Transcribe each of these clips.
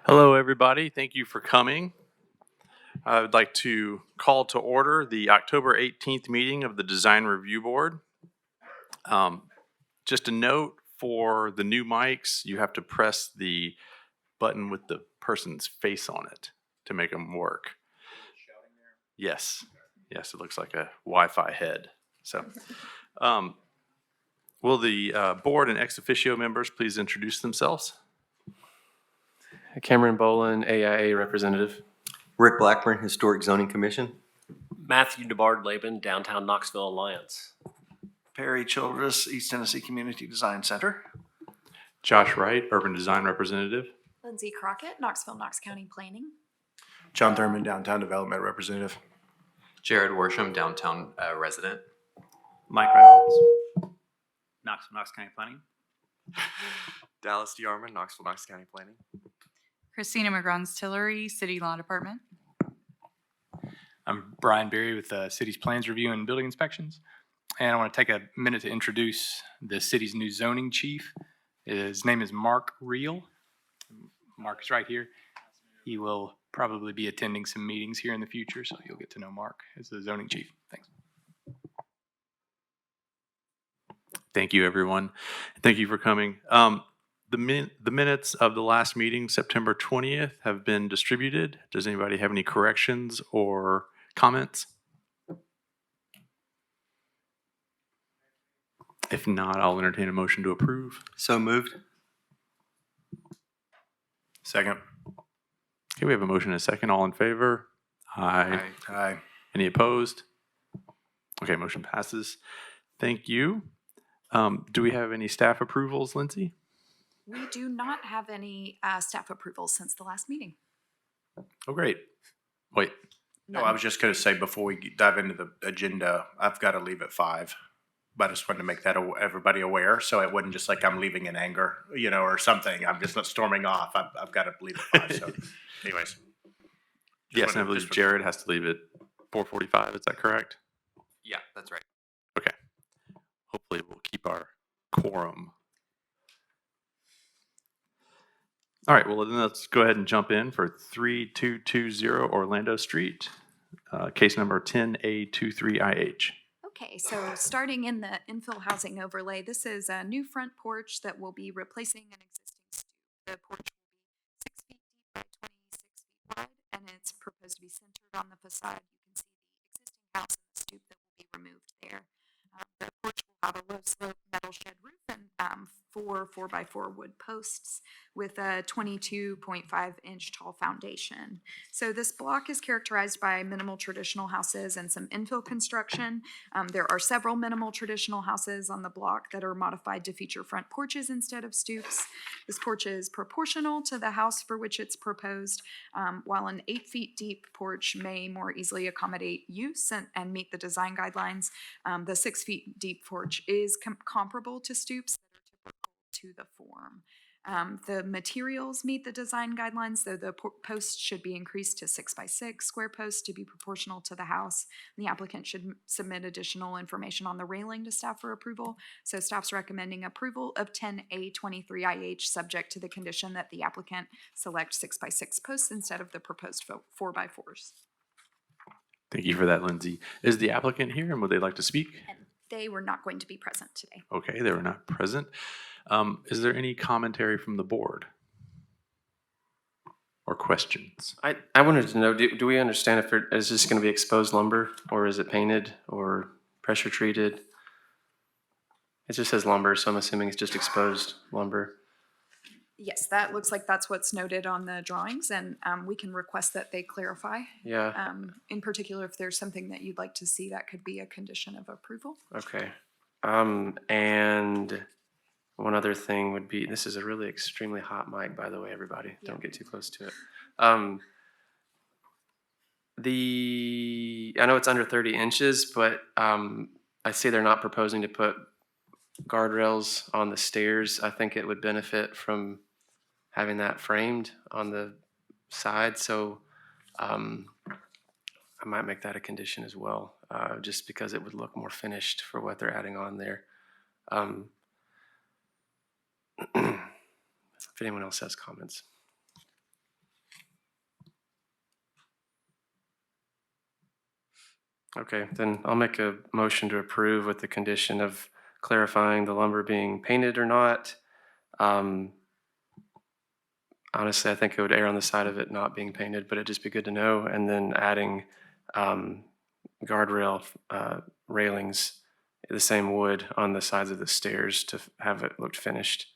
Hello, everybody. Thank you for coming. I would like to call to order the October 18th meeting of the Design Review Board. Just a note for the new mics, you have to press the button with the person's face on it to make them work. Yes, yes, it looks like a Wi-Fi head. So, will the board and ex officio members please introduce themselves? Cameron Boland, AIA representative. Rick Blackburn, Historic Zoning Commission. Matthew DeBard Laban, Downtown Knoxville Alliance. Perry Childress, East Tennessee Community Design Center. Josh Wright, Urban Design Representative. Lindsay Crockett, Knoxville, Knox County Planning. John Thurman, Downtown Development Representative. Jared Worsham, Downtown Resident. Mike Reynolds, Knoxville, Knox County Planning. Dallas D. Arman, Knoxville, Knox County Planning. Christina McGrawn's Tillery, City Law Department. I'm Brian Berry with the city's plans review and building inspections. And I want to take a minute to introduce the city's new zoning chief. His name is Mark Reel. Mark is right here. He will probably be attending some meetings here in the future, so you'll get to know Mark as the zoning chief. Thanks. Thank you, everyone. Thank you for coming. The minutes of the last meeting, September 20th, have been distributed. Does anybody have any corrections or comments? If not, I'll entertain a motion to approve. So moved. Second. Okay, we have a motion and a second. All in favor? Aye. Aye. Any opposed? Okay, motion passes. Thank you. Do we have any staff approvals, Lindsay? We do not have any staff approvals since the last meeting. Oh, great. Wait. No, I was just going to say before we dive into the agenda, I've got to leave at 5. But I just wanted to make that everybody aware, so it wasn't just like I'm leaving in anger, or something. I'm just not storming off. I've got to leave at 5. So, anyways. Yes, and I believe Jared has to leave at 4:45. Is that correct? Yeah, that's right. Okay. Hopefully we'll keep our quorum. All right, well, then let's go ahead and jump in for 3220 Orlando Street, case number 10A23IH. Okay, so starting in the infill housing overlay, this is a new front porch that will be replacing an existing stoop. The porch will be 6 feet deep by 26 feet wide, and it's proposed to be centered on the facade. You can see the existing house and the stoop that will be removed there. The porch will have a low slope metal shed roof and 4 4x4 wood posts with a 22.5-inch tall foundation. So this block is characterized by minimal traditional houses and some infill construction. There are several minimal traditional houses on the block that are modified to feature front porches instead of stoops. This porch is proportional to the house for which it's proposed, while an 8 feet deep porch may more easily accommodate use and meet the design guidelines. The 6 feet deep porch is comparable to stoops that are typical to the form. The materials meet the design guidelines, though the posts should be increased to 6x6 square posts to be proportional to the house. The applicant should submit additional information on the railing to staff for approval. So staff's recommending approval of 10A23IH subject to the condition that the applicant select 6x6 posts instead of the proposed 4x4s. Thank you for that, Lindsay. Is the applicant here and would they like to speak? And they were not going to be present today. Okay, they were not present. Is there any commentary from the board or questions? I wanted to know, do we understand if is this going to be exposed lumber or is it painted or pressure treated? It just says lumber, so I'm assuming it's just exposed lumber. Yes, that looks like that's what's noted on the drawings, and we can request that they clarify. Yeah. In particular, if there's something that you'd like to see, that could be a condition of approval. Okay. And one other thing would be, this is a really extremely hot mic, by the way, everybody. Yeah. Don't get too close to it. I know it's under 30 inches, but I see they're not proposing to put guardrails on the stairs. I think it would benefit from having that framed on the side. So I might make that a condition as well, just because it would look more finished for what they're adding on there. If anyone else has comments. Okay, then I'll make a motion to approve with the condition of clarifying the lumber being painted or not. Honestly, I think it would err on the side of it not being painted, but it'd just be good to know. And then adding guardrail railings, the same wood on the sides of the stairs to have it looked finished.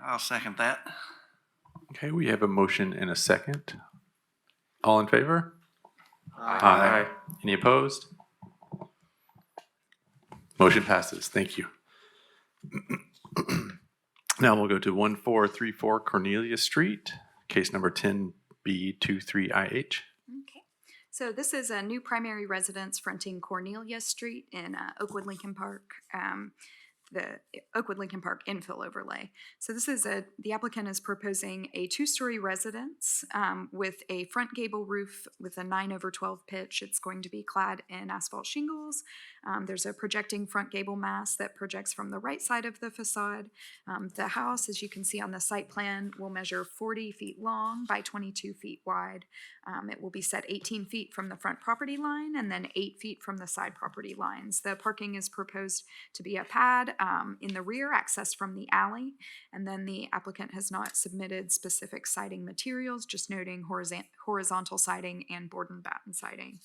I'll second that. Okay, we have a motion and a second. All in favor? Aye. Any opposed? Motion passes. Thank you. Now we'll go to 1434 Cornelia Street, case number 10B23IH. Okay, so this is a new primary residence fronting Cornelia Street in Oakwood Lincoln Park. The Oakwood Lincoln Park infill overlay. So this is the applicant is proposing a 2-story residence with a front gable roof with a 9/12 pitch. It's going to be clad in asphalt shingles. There's a projecting front gable mass that projects from the right side of the facade. The house, as you can see on the site plan, will measure 40 feet long by 22 feet wide. It will be set 18 feet from the front property line and then 8 feet from the side property lines. The parking is proposed to be a pad in the rear, accessed from the alley, and then the applicant has not submitted specific siding materials, just noting horizontal siding and board and batten siding.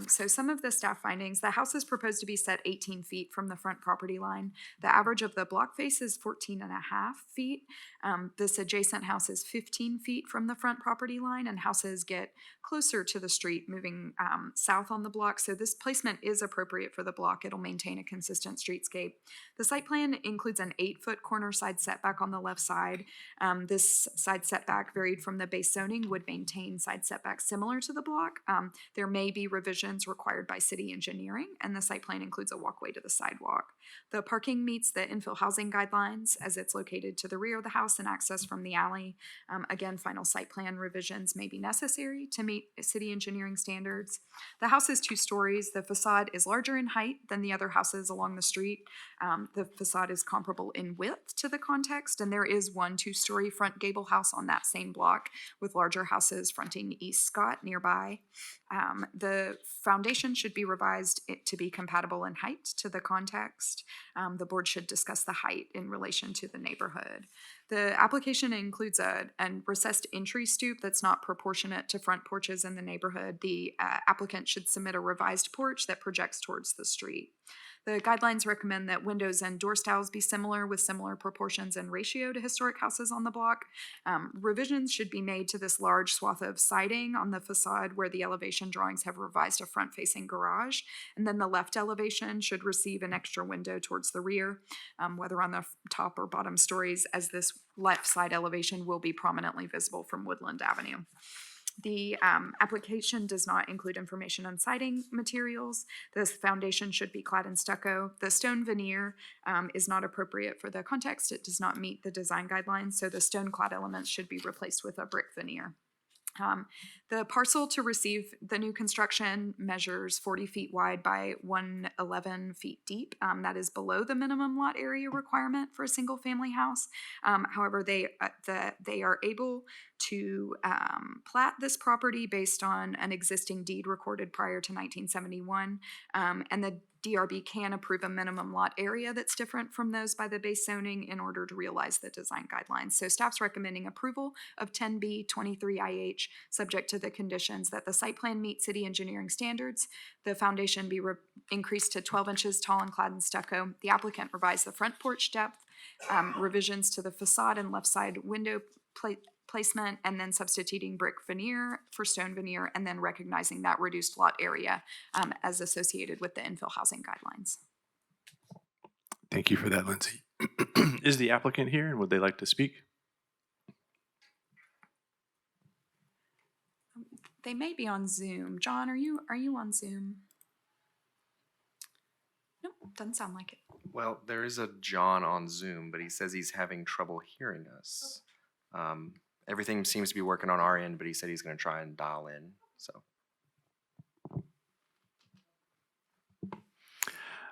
So some of the staff findings: the house is proposed to be set 18 feet from the front property line. The average of the block face is 14.5 feet. This adjacent house is 15 feet from the front property line, and houses get closer to the street moving south on the block. So this placement is appropriate for the block. It'll maintain a consistent streetscape. The site plan includes an 8-foot corner side setback on the left side. This side setback, varied from the base zoning, would maintain side setbacks similar to the block. There may be revisions required by city engineering, and the site plan includes a walkway to the sidewalk. The parking meets the infill housing guidelines as it's located to the rear of the house and access from the alley. Again, final site plan revisions may be necessary to meet city engineering standards. The house is 2 stories. The facade is larger in height than the other houses along the street. The facade is comparable in width to the context, and there is one 2-story front gable house on that same block with larger houses fronting East Scott nearby. The foundation should be revised to be compatible in height to the context. The board should discuss the height in relation to the neighborhood. The application includes a recessed entry stoop that's not proportionate to front porches in the neighborhood. The applicant should submit a revised porch that projects towards the street. The guidelines recommend that windows and door styles be similar with similar proportions and ratio to historic houses on the block. Revisions should be made to this large swath of siding on the facade where the elevation drawings have revised a front-facing garage. And then the left elevation should receive an extra window towards the rear, whether on the top or bottom stories, as this left side elevation will be prominently visible from Woodland Avenue. The application does not include information on siding materials. This foundation should be clad in stucco. The stone veneer is not appropriate for the context. It does not meet the design guidelines, so the stone clad elements should be replaced with a brick veneer. The parcel to receive the new construction measures 40 feet wide by 111 feet deep. That is below the minimum lot area requirement for a single family house. However, they are able to plat this property based on an existing deed recorded prior to 1971, and the DRB can approve a minimum lot area that's different from those by the base zoning in order to realize the design guidelines. So staff's recommending approval of 10B23IH, subject to the conditions that the site plan meet city engineering standards, the foundation be increased to 12 inches tall and clad in stucco, the applicant revise the front porch depth, revisions to the facade and left side window placement, and then substituting brick veneer for stone veneer, and then recognizing that reduced lot area as associated with the infill housing guidelines. Thank you for that, Lindsay. Is the applicant here and would they like to speak? They may be on Zoom. John, are you on Zoom? Nope, doesn't sound like it. Well, there is a John on Zoom, but he says he's having trouble hearing us. Everything seems to be working on our end, but he said he's going to try and dial in. So.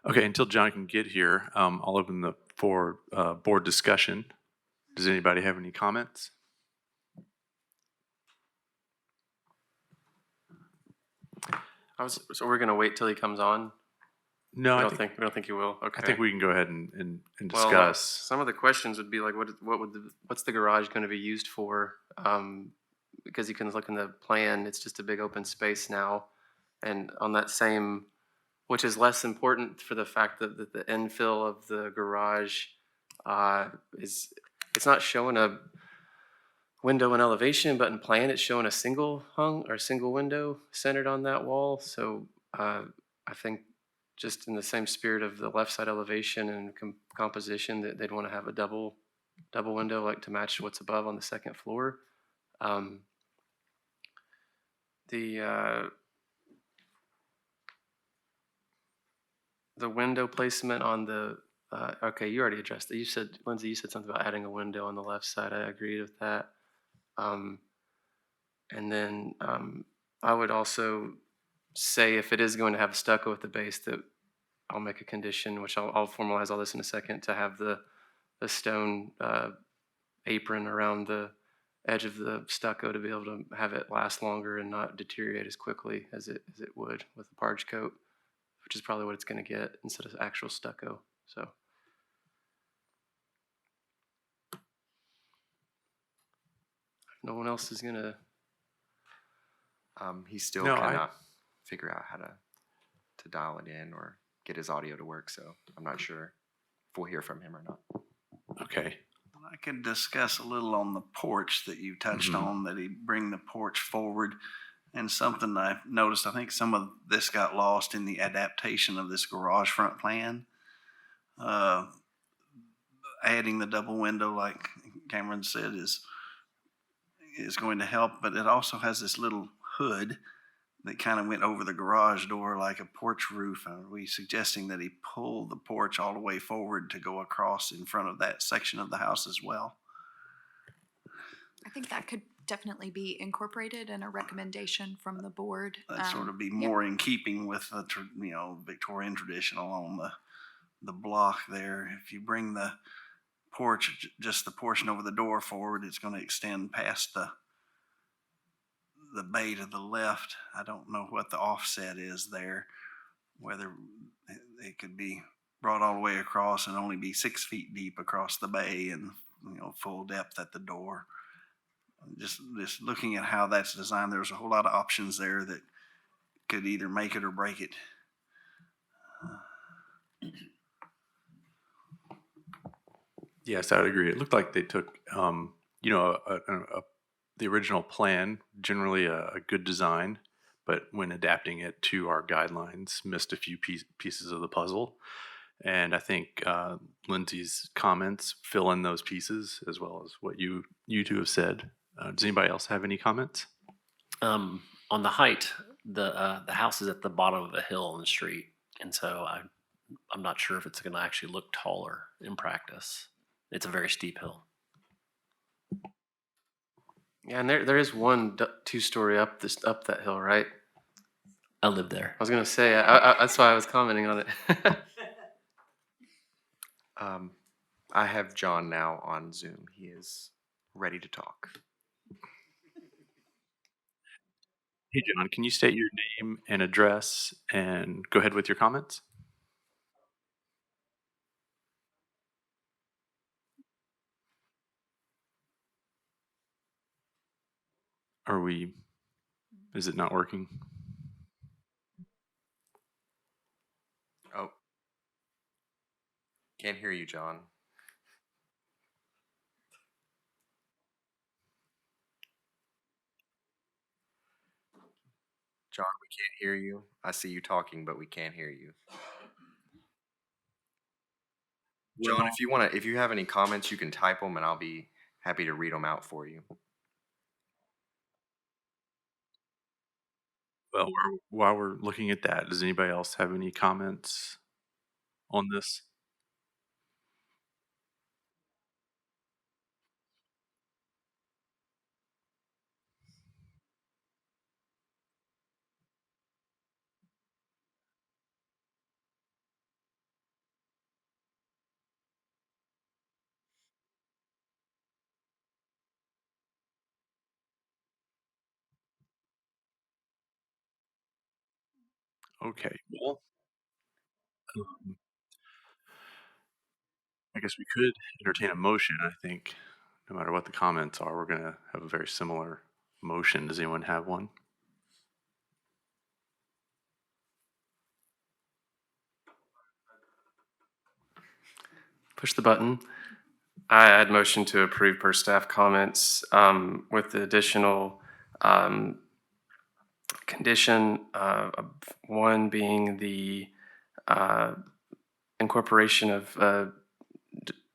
Okay, until John can get here, I'll open the for board discussion. Does anybody have any comments? So we're gonna wait till he comes on? No, We I don't think, think, we don't think he will? Okay. I think we can go ahead and Well, discuss. some of the questions would be like, what's the garage gonna be used for? Because you can look in the plan, it's just a big open space now. And on that same, which is less important for the fact that the infill of the garage is, it's not showing a window and elevation, but in plan it's showing a single hung or single window centered on that wall. So I think just in the same spirit of the left side elevation and composition, that they'd want to have a double window, like to match what's above on the second floor. The window placement on the okay, you already addressed it. You said, Lindsay, you said something about adding a window on the left side. I agreed with that. And then I would also say, if it is going to have stucco at the base, that I'll make a condition, which I'll formalize all this in a second, to have the stone apron around the edge of the stucco to be able to have it last longer and not deteriorate as quickly as it would with a parge coat, which is probably what it's going to get instead of actual stucco. So. If no one else is going to. He still No, cannot figure out how to dial it in or get his audio to work, so I'm not sure if we'll hear from him or not. Okay. I could discuss a little on the porch that you touched on, that he bring the porch forward. And something I've noticed, I think some of this got lost in the adaptation of this garage front plan. Adding the double window, like Cameron said, is going to help, but it also has this little hood that kind of went over the garage door like a porch roof. Are we suggesting that he pull the porch all the way forward to go across in front of that section of the house as well? I think that could definitely be incorporated in a recommendation from the board. That'd sort of be more in keeping with the Victorian tradition along the block there. If you bring the porch, just the portion over the door forward, it's going to extend past the bay to the left. I don't know what the offset is there, whether it could be brought all the way across and only be 6 feet deep across the bay and full depth at the door. Just looking at how that's designed, there's a whole lot of options there that could either make it or break it. Yes, I would agree. It looked like they took, the original plan, generally a good design, but when adapting it to our guidelines, missed a few pieces of the puzzle. And I think Lindsay's comments fill in those pieces, as well as what you two have said. Does anybody else have any comments? On the height, the house is at the bottom of a hill on the street, and so I'm not sure if it's going to actually look taller in practice. It's a very steep hill. Yeah, and there is one 2-story up that hill, right? I live there. I was gonna say that's why I was commenting on it. I have John now on Zoom. He is ready to talk. Hey, John, can you state your name and address and go ahead with your comments? Is it not working? Oh. Can't hear you, John. John, we can't hear you. I see you talking, but we can't hear you. John, if you have any comments, you can type them and I'll be happy to read them out for you. Well, while we're looking at that, does anybody else have any comments on this? Okay, well, um, I guess we could entertain a motion. I think no matter what the comments are, we're going to have a very similar motion. Does anyone have one? Push the button. I'd motion to approve per staff comments with the additional condition of one being the incorporation of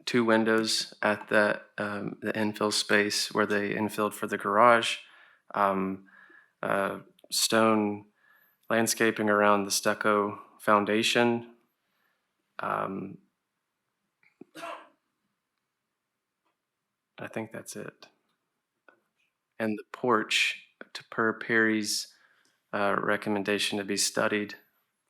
two windows at the infill space where they infilled for the garage, stone landscaping around the stucco foundation. I think that's it. And the porch, per Perry's recommendation, to be studied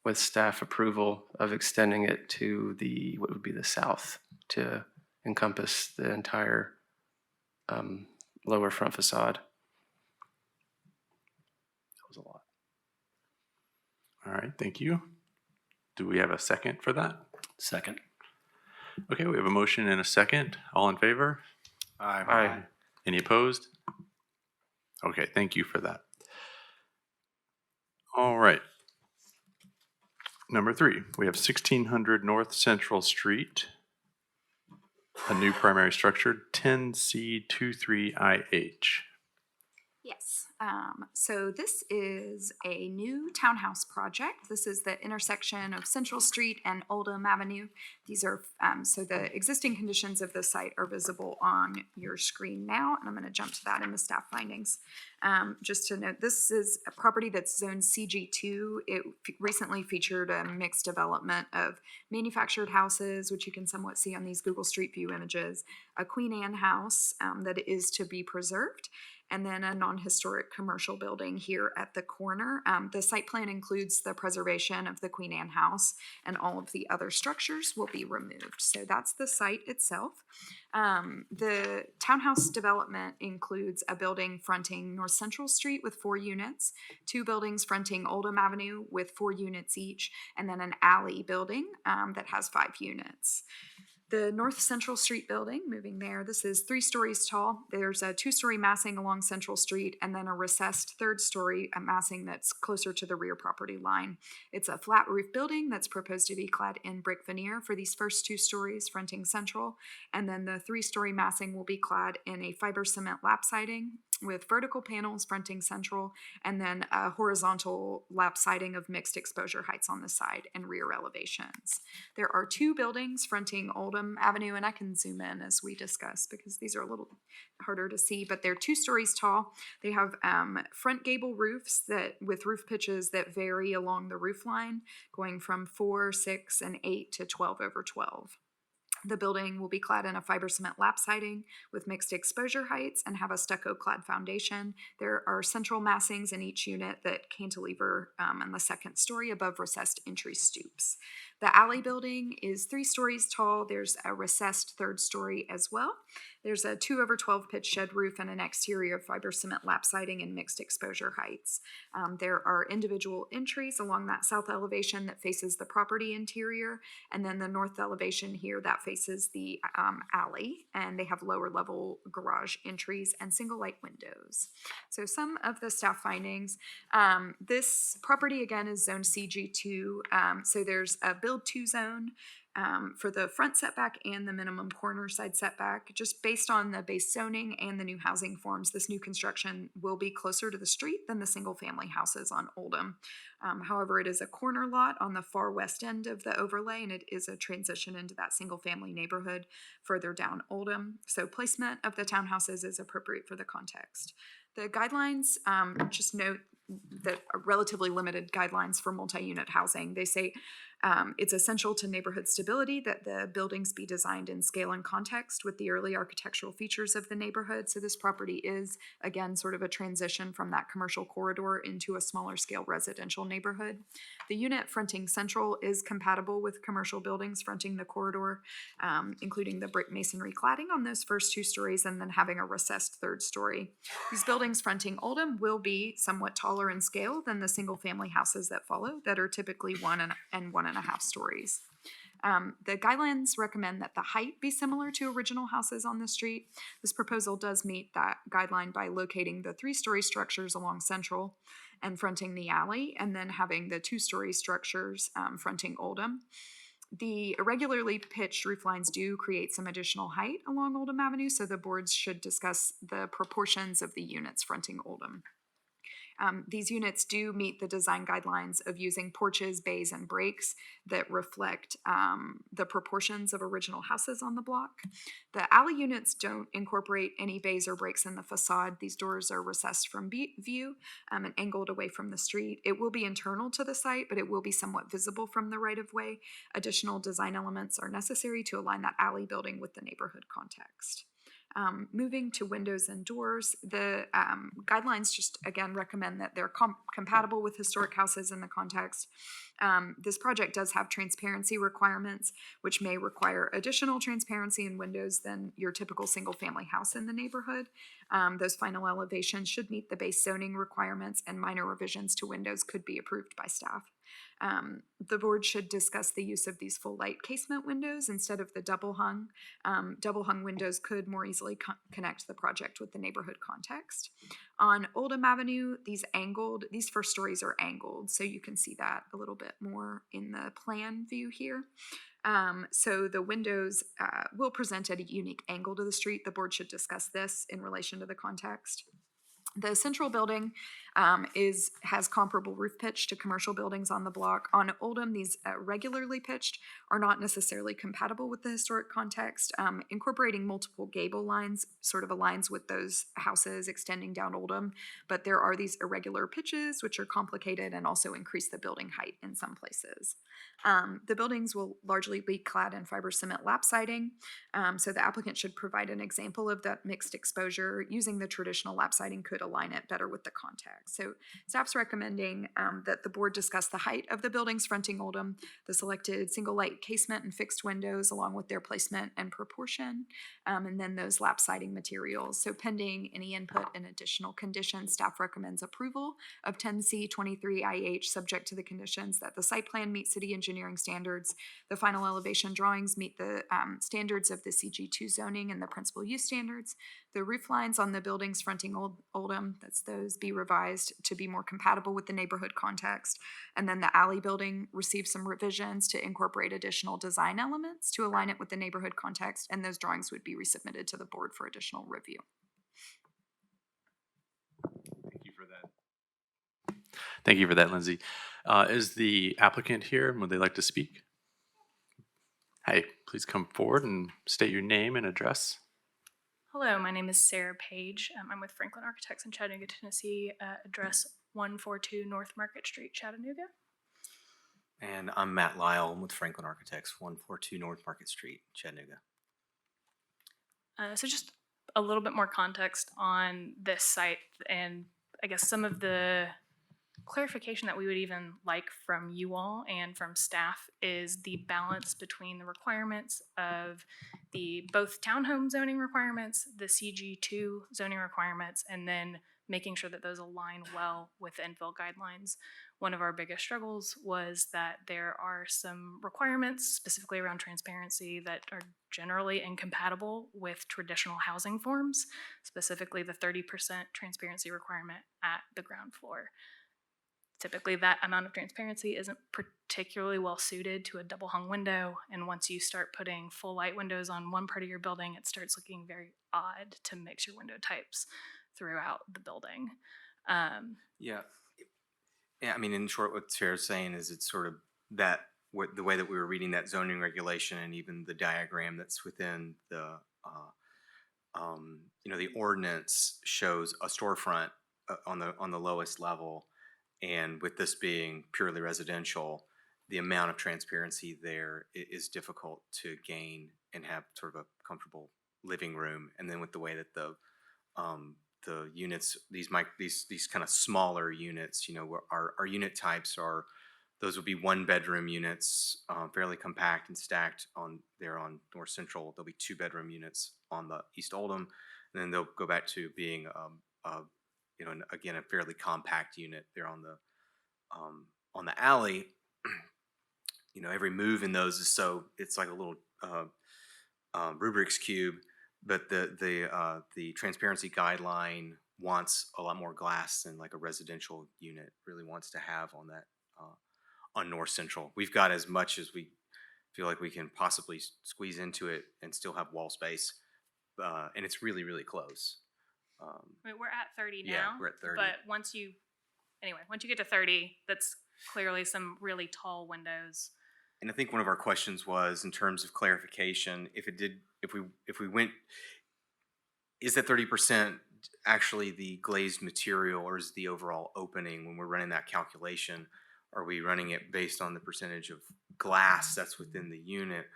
with staff approval of extending it to what would be the south to encompass the entire lower front facade. That was a lot. All right, thank you. Do we have a second for that? Second. Okay, we have a motion and a second. All in favor? Aye. Any opposed? Okay, thank you for that. All right. Number 3, we have 1600 North Central Street, a new primary structure, 10C23IH. Yes. So this is a new townhouse project. This is the intersection of Central Street and Oldham Avenue. These are, so the existing conditions of the site are visible on your screen now, and I'm going to jump to that in the staff findings. Just to note, this is a property that's zoned CG2. It recently featured a mixed development of manufactured houses, which you can somewhat see on these Google Street View images, a Queen Anne house that is to be preserved, and then a non-historic commercial building here at the corner. The site plan includes the preservation of the Queen Anne house, and all of the other structures will be removed. So that's the site itself. The townhouse development includes a building fronting North Central Street with 4 units, 2 buildings fronting Oldham Avenue with 4 units each, and then an alley building that has 5 units. The North Central Street building, moving there, this is 3 stories tall. There's a 2-story massing along Central Street and then a recessed 3rd story massing that's closer to the rear property line. It's a flat roof building that's proposed to be clad in brick veneer for these first 2 stories fronting Central. And then the 3-story massing will be clad in a fiber cement lap siding with vertical panels fronting Central, and then a horizontal lap siding of mixed exposure heights on the side and rear elevations. There are 2 buildings fronting Oldham Avenue, and I can zoom in as we discuss because these are a little harder to see, but they're 2 stories tall. They have front gable roofs with roof pitches that vary along the roof line, going from 4, 6, and 8 to 12 over 12. The building will be clad in a fiber cement lap siding with mixed exposure heights and have a stucco clad foundation. There are central massings in each unit that cantilever in the 2nd story above recessed entry stoops. The alley building is 3 stories tall. There's a recessed 3rd story as well. There's a 2 over 12 pitch shed roof and an exterior fiber cement lap siding and mixed exposure heights. There are individual entries along that south elevation that faces the property interior, and then the north elevation here that faces the alley, and they have lower level garage entries and single light windows. So some of the staff findings, this property again is zone CG2, so there's a build to zone for the front setback and the minimum corner side setback. Just based on the base zoning and the new housing forms, this new construction will be closer to the street than the single family houses on Oldham. However, it is a corner lot on the far west end of the overlay, and it is a transition into that single family neighborhood further down Oldham. So placement of the townhouses is appropriate for the context. The guidelines, just note that are relatively limited guidelines for multi-unit housing. They say It's essential to neighborhood stability that the buildings be designed in scale and context with the early architectural features of the neighborhood. So this property is, again, sort of a transition from that commercial corridor into a smaller scale residential neighborhood. The unit fronting central is compatible with commercial buildings fronting the corridor, including the brick masonry cladding on those first 2 stories and then having a recessed 3rd story. These buildings fronting Oldham will be somewhat taller in scale than the single-family houses that follow that are typically 1 and 1.5 stories. The guidelines recommend that the height be similar to original houses on the street. This proposal does meet that guideline by locating the 3-story structures along Central and fronting the alley, and then having the 2-story structures fronting Oldham. The irregularly pitched roof lines do create some additional height along Oldham Avenue, so the boards should discuss the proportions of the units fronting Oldham. These units do meet the design guidelines of using porches, bays, and breaks that reflect the proportions of original houses on the block. The alley units don't incorporate any bays or breaks in the facade. These doors are recessed from view and angled away from the street. It will be internal to the site, but it will be somewhat visible from the right-of-way. Additional design elements are necessary to align that alley building with the neighborhood context. Moving to windows and doors, the guidelines just again recommend that they're compatible with historic houses in the context. This project does have transparency requirements, which may require additional transparency in windows than your typical single-family house in the neighborhood. Those final elevations should meet the base zoning requirements, and minor revisions to windows could be approved by staff. The board should discuss the use of these full light casement windows instead of the double hung. Double hung windows could more easily connect the project with the neighborhood context. On Oldham Avenue, these first stories are angled, so you can see that a little bit more in the plan view here. So the windows will present at a unique angle to the street. The board should discuss this in relation to the context. The central building has comparable roof pitch to commercial buildings on the block. On Oldham, these regularly pitched are not necessarily compatible with the historic context. Incorporating multiple gable lines sort of aligns with those houses extending down Oldham, but there are these irregular pitches which are complicated and also increase the building height in some places. The buildings will largely be clad in fiber cement lap siding, so the applicant should provide an example of that mixed exposure. Using the traditional lap siding could align it better with the context. So staff's recommending that the board discuss the height of the buildings fronting Oldham, the selected single light casement and fixed windows along with their placement and proportion, and then those lap siding materials. So pending any input and additional conditions, staff recommends approval of 10C23IH subject to the conditions that the site plan meets city engineering standards, the final elevation drawings meet the standards of the CG2 zoning and the principal use standards, the roof lines on the buildings fronting Oldham, that's those, be revised to be more compatible with the neighborhood context, and then the alley building receive some revisions to incorporate additional design elements to align it with the neighborhood context, and those drawings would be resubmitted to the board for additional review. Thank you for that. Thank you for that, Lindsay. Is the applicant here? Would they like to speak? Hi, please come forward and state your name and address. Hello, my name is Sarah Page. I'm with Franklin Architects in Chattanooga, Tennessee, address 142 North Market Street, Chattanooga. And I'm Matt Lyle. I'm with Franklin Architects, 142 North Market Street, Chattanooga. So just a little bit more context on this site, and I guess some of the clarification that we would even like from you all and from staff is the balance between the requirements of the both townhome zoning requirements, the CG2 zoning requirements, and then making sure that those align well with the infill guidelines. One of our biggest struggles was that there are some requirements specifically around transparency that are generally incompatible with traditional housing forms, specifically the 30% transparency requirement at the ground floor. Typically, that amount of transparency isn't particularly well suited to a double hung window, and once you start putting full light windows on one part of your building, it starts looking very odd to mix your window types throughout the building. Yeah, I mean, in short, what Sarah's saying is it's sort of that, the way that we were reading that zoning regulation and even the diagram that's within the, the ordinance shows a storefront on the lowest level. And with this being purely residential, the amount of transparency there is difficult to gain and have sort of a comfortable living room. And then with the way that the units, these kind of smaller units, you know, where our unit types are, those would be 1-bedroom units, fairly compact and stacked on North Central. There'll be 2-bedroom units on the East Oldham, and then they'll go back to being, you know, again, a fairly compact unit there on the alley. You know, every move in those is it's like a little Rubik's cube, but the transparency guideline wants a lot more glass than like a residential unit really wants to have on that on North Central. We've got as much as we feel like we can possibly squeeze into it and still have wall space, and it's really, really close. I mean, we're at 30 now. Yeah, we're at 30. But once you get to 30, that's clearly some really tall windows. And I think one of our questions was, in terms of clarification, if we went, is that 30% actually the glazed material, or is the overall opening when we're running that calculation? Are we running it based on the percentage of glass that's within the unit,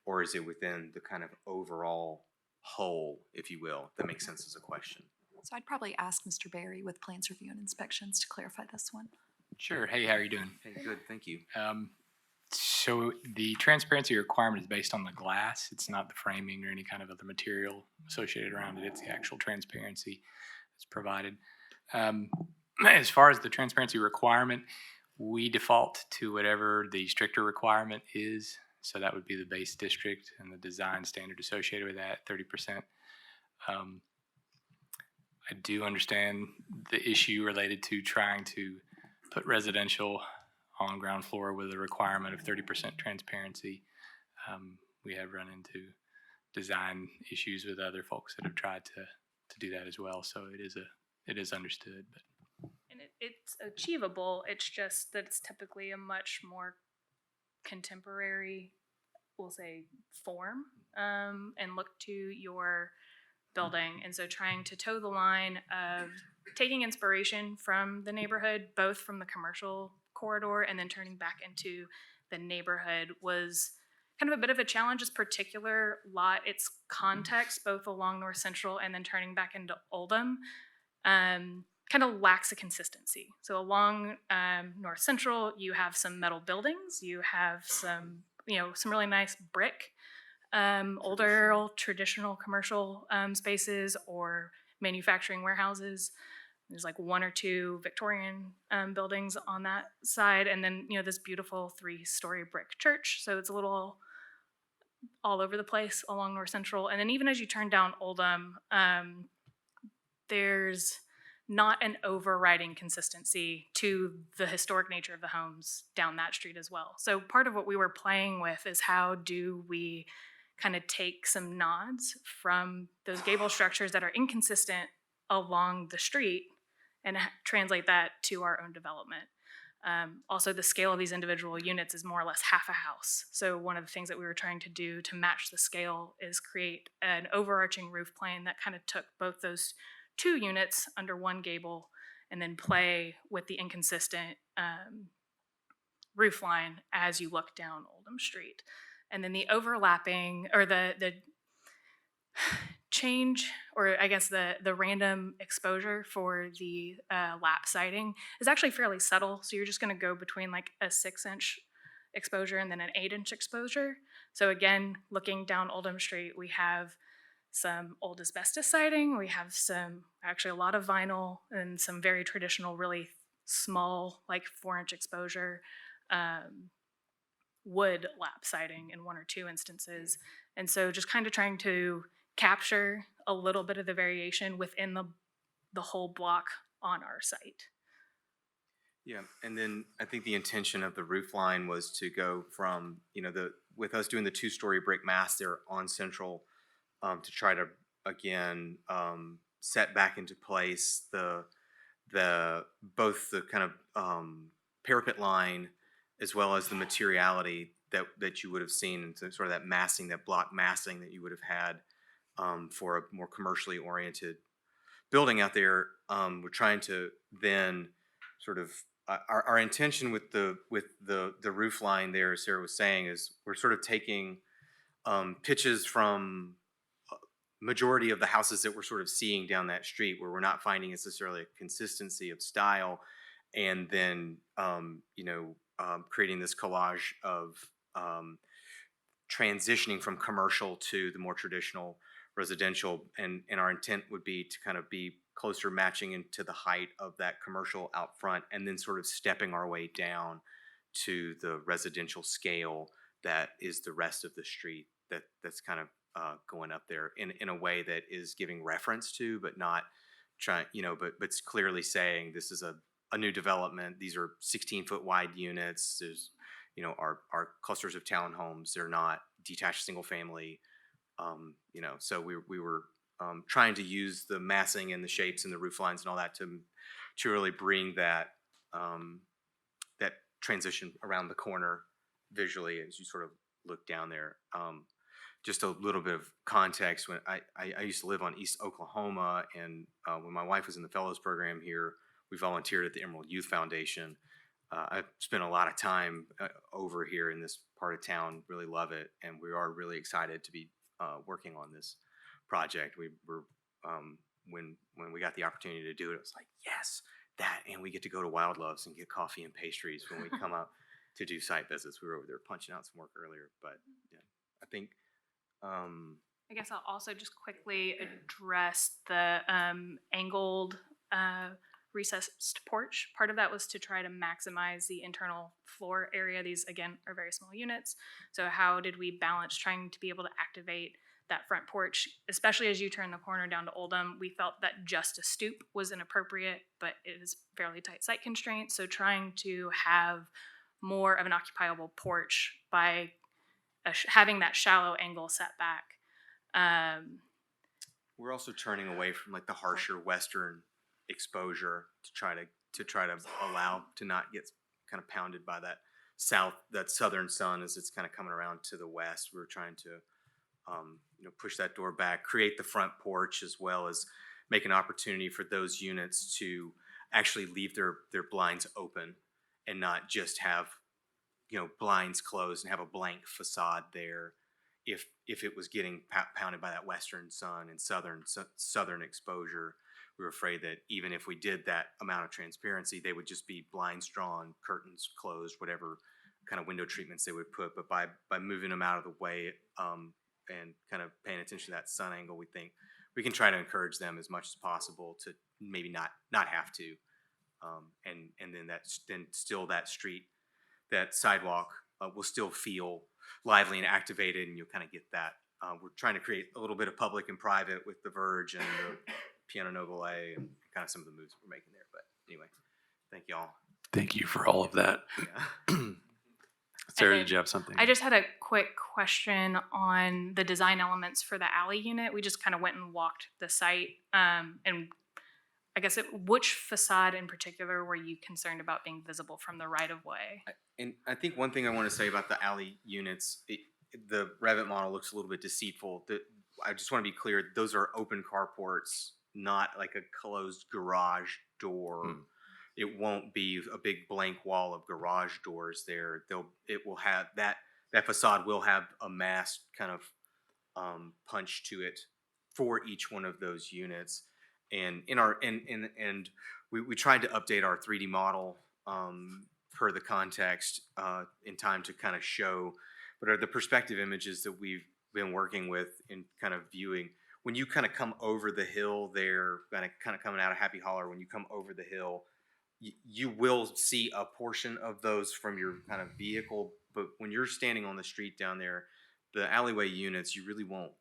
or is it within the kind of overall whole, if you will? That makes sense as a question. So I'd probably ask Mr. Barry with Plans Review and Inspections to clarify this one. Sure. Hey, how are you doing? Hey, good, thank you. So the transparency requirement is based on the glass. It's not the framing or any kind of other material associated around it. It's the actual transparency that's provided. As far as the transparency requirement, we default to whatever the stricter requirement is. So that would be the base district and the design standard associated with that, 30%. I do understand the issue related to trying to put residential on ground floor with a requirement of 30% transparency. We have run into design issues with other folks that have tried to do that as well. So it is understood. But. And it's achievable. It's just that it's typically a much more contemporary, we'll say, form, and look to your building. And so trying to toe the line of taking inspiration from the neighborhood, both from the commercial corridor and then turning back into the neighborhood, was kind of a bit of a challenge. This particular lot, its context, both along North Central and then turning back into Oldham, kind of lacks a consistency. So along North Central, you have some metal buildings, you have some really nice brick, older traditional commercial spaces or manufacturing warehouses. There's like 1 or 2 Victorian buildings on that side, and then this beautiful 3-story brick church. So it's a little all over the place along North Central. And then even as you turn down Oldham, there's not an overriding consistency to the historic nature of the homes down that street as well. So part of what we were playing with is how do we kind of take some nods from those gable structures that are inconsistent along the street and translate that to our own development. Also, the scale of these individual units is more or less half a house. So one of the things that we were trying to do to match the scale is create an overarching roof plane that kind of took both those 2 units under one gable and then play with the inconsistent roof line as you look down Oldham Street. And then the overlapping, or the change, or I guess the random exposure for the lap siding is actually fairly subtle. So you're just going to go between like a 6-inch exposure and then an 8-inch exposure. So again, looking down Oldham Street, we have some old asbestos siding. We have actually a lot of vinyl and some very traditional, really small, like 4-inch exposure wood lap siding in 1 or 2 instances. And so just kind of trying to capture a little bit of the variation within the whole block on our site. Yeah, and then I think the intention of the roof line was to go from, with us doing the 2-story brick mass there on Central, to try to again set back into place the both the kind of parapet line as well as the materiality that you would have seen, and so sort of that massing, that block massing that you would have had for a more commercially oriented building out there. We're trying to then sort of our intention with the roof line there, as Sarah was saying, is we're sort of taking pitches from majority of the houses that we're sort of seeing down that street, where we're not finding necessarily a consistency of style, and then creating this collage of transitioning from commercial to the more traditional residential, and our intent would be to kind of be closer matching into the height of that commercial out front, and then sort of stepping our way down to the residential scale that is the rest of the street that's kind of going up there in a way that is giving reference to, but not trying, but it's clearly saying this is a new development. These are 16-foot wide units. There's, our clusters of townhomes. They're not detached single family. So we were trying to use the massing and the shapes and the roof lines and all that to really bring that that transition around the corner visually as you sort of look down there. Just a little bit of context. When I used to live on East Oklahoma, and when my wife was in the fellows program here, we volunteered at the Emerald Youth Foundation. I've spent a lot of time over here in this part of town. Really love it, and we are really excited to be working on this project. We were when we got the opportunity to do it, it was like, yes, that, and we get to go to Wild Loves and get coffee and pastries when we come up to do site visits. We were over there punching out some work earlier, but yeah, I think. I guess I'll also just quickly address the angled recessed porch. Part of that was to try to maximize the internal floor area. These, again, are very small units. So how did we balance trying to be able to activate that front porch, especially as you turn the corner down to Oldham? We felt that just a stoop was inappropriate, but it is fairly tight site constraints. So trying to have more of an occupiable porch by having that shallow angle setback. We're also turning away from like the harsher western exposure to try to allow to not get kind of pounded by that southern sun as it's kind of coming around to the west. We're trying to push that door back, create the front porch, as well as make an opportunity for those units to actually leave their blinds open and not just have blinds closed and have a blank facade there. If it was getting pounded by that western sun and southern exposure, we were afraid that even if we did that amount of transparency, they would just be blinds drawn, curtains closed, whatever kind of window treatments they would put. But by moving them out of the way and kind of paying attention to that sun angle, we think we can try to encourage them as much as possible to maybe not have to, and then still that street, that sidewalk will still feel lively and activated, and you'll kind of get that. We're trying to create a little bit of public and private with the Verge and the Piano Noble A and kind of some of the moves we're making there. But anyway, thank y'all. Thank you for all of that. Yeah. Sarah, then did you have something? I just had a quick question on the design elements for the alley unit. We just kind of went and walked the site, and I guess which facade in particular were you concerned about being visible from the right of way? And I think one thing I want to say about the alley units, the Revit model looks a little bit deceitful. I just want to be clear, those are open carports, not like a closed garage door. It won't be a big blank wall of garage doors there. It will have that facade will have a masked kind of punch to it for each one of those units. And we tried to update our 3D model per the context in time to kind of show what are the perspective images that we've been working with in kind of viewing. When you kind of come over the hill there, kind of coming out of Happy Holler, when you come over the hill, you will see a portion of those from your kind of vehicle, but when you're standing on the street down there, the alleyway units, you really won't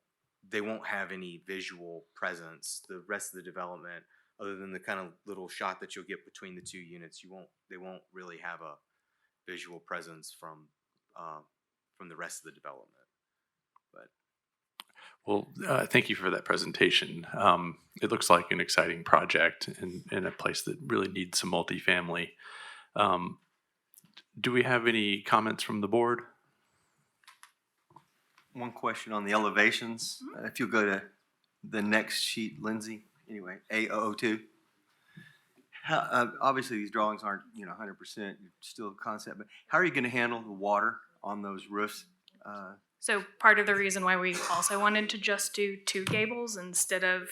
have any visual presence. The rest of the development, other than the kind of little shot that you'll get between the two units, they won't really have a visual presence from the rest of the development. But Well, thank you for that presentation. It looks like an exciting project in a place that really needs some multifamily. Do we have any comments from the board? One question on the elevations. If you'll go to the next sheet, Lindsay, anyway, A002. Obviously, these drawings aren't, 100%, still a concept, but how are you gonna handle the water on those roofs? So part of the reason why we also wanted to just do 2 gables instead of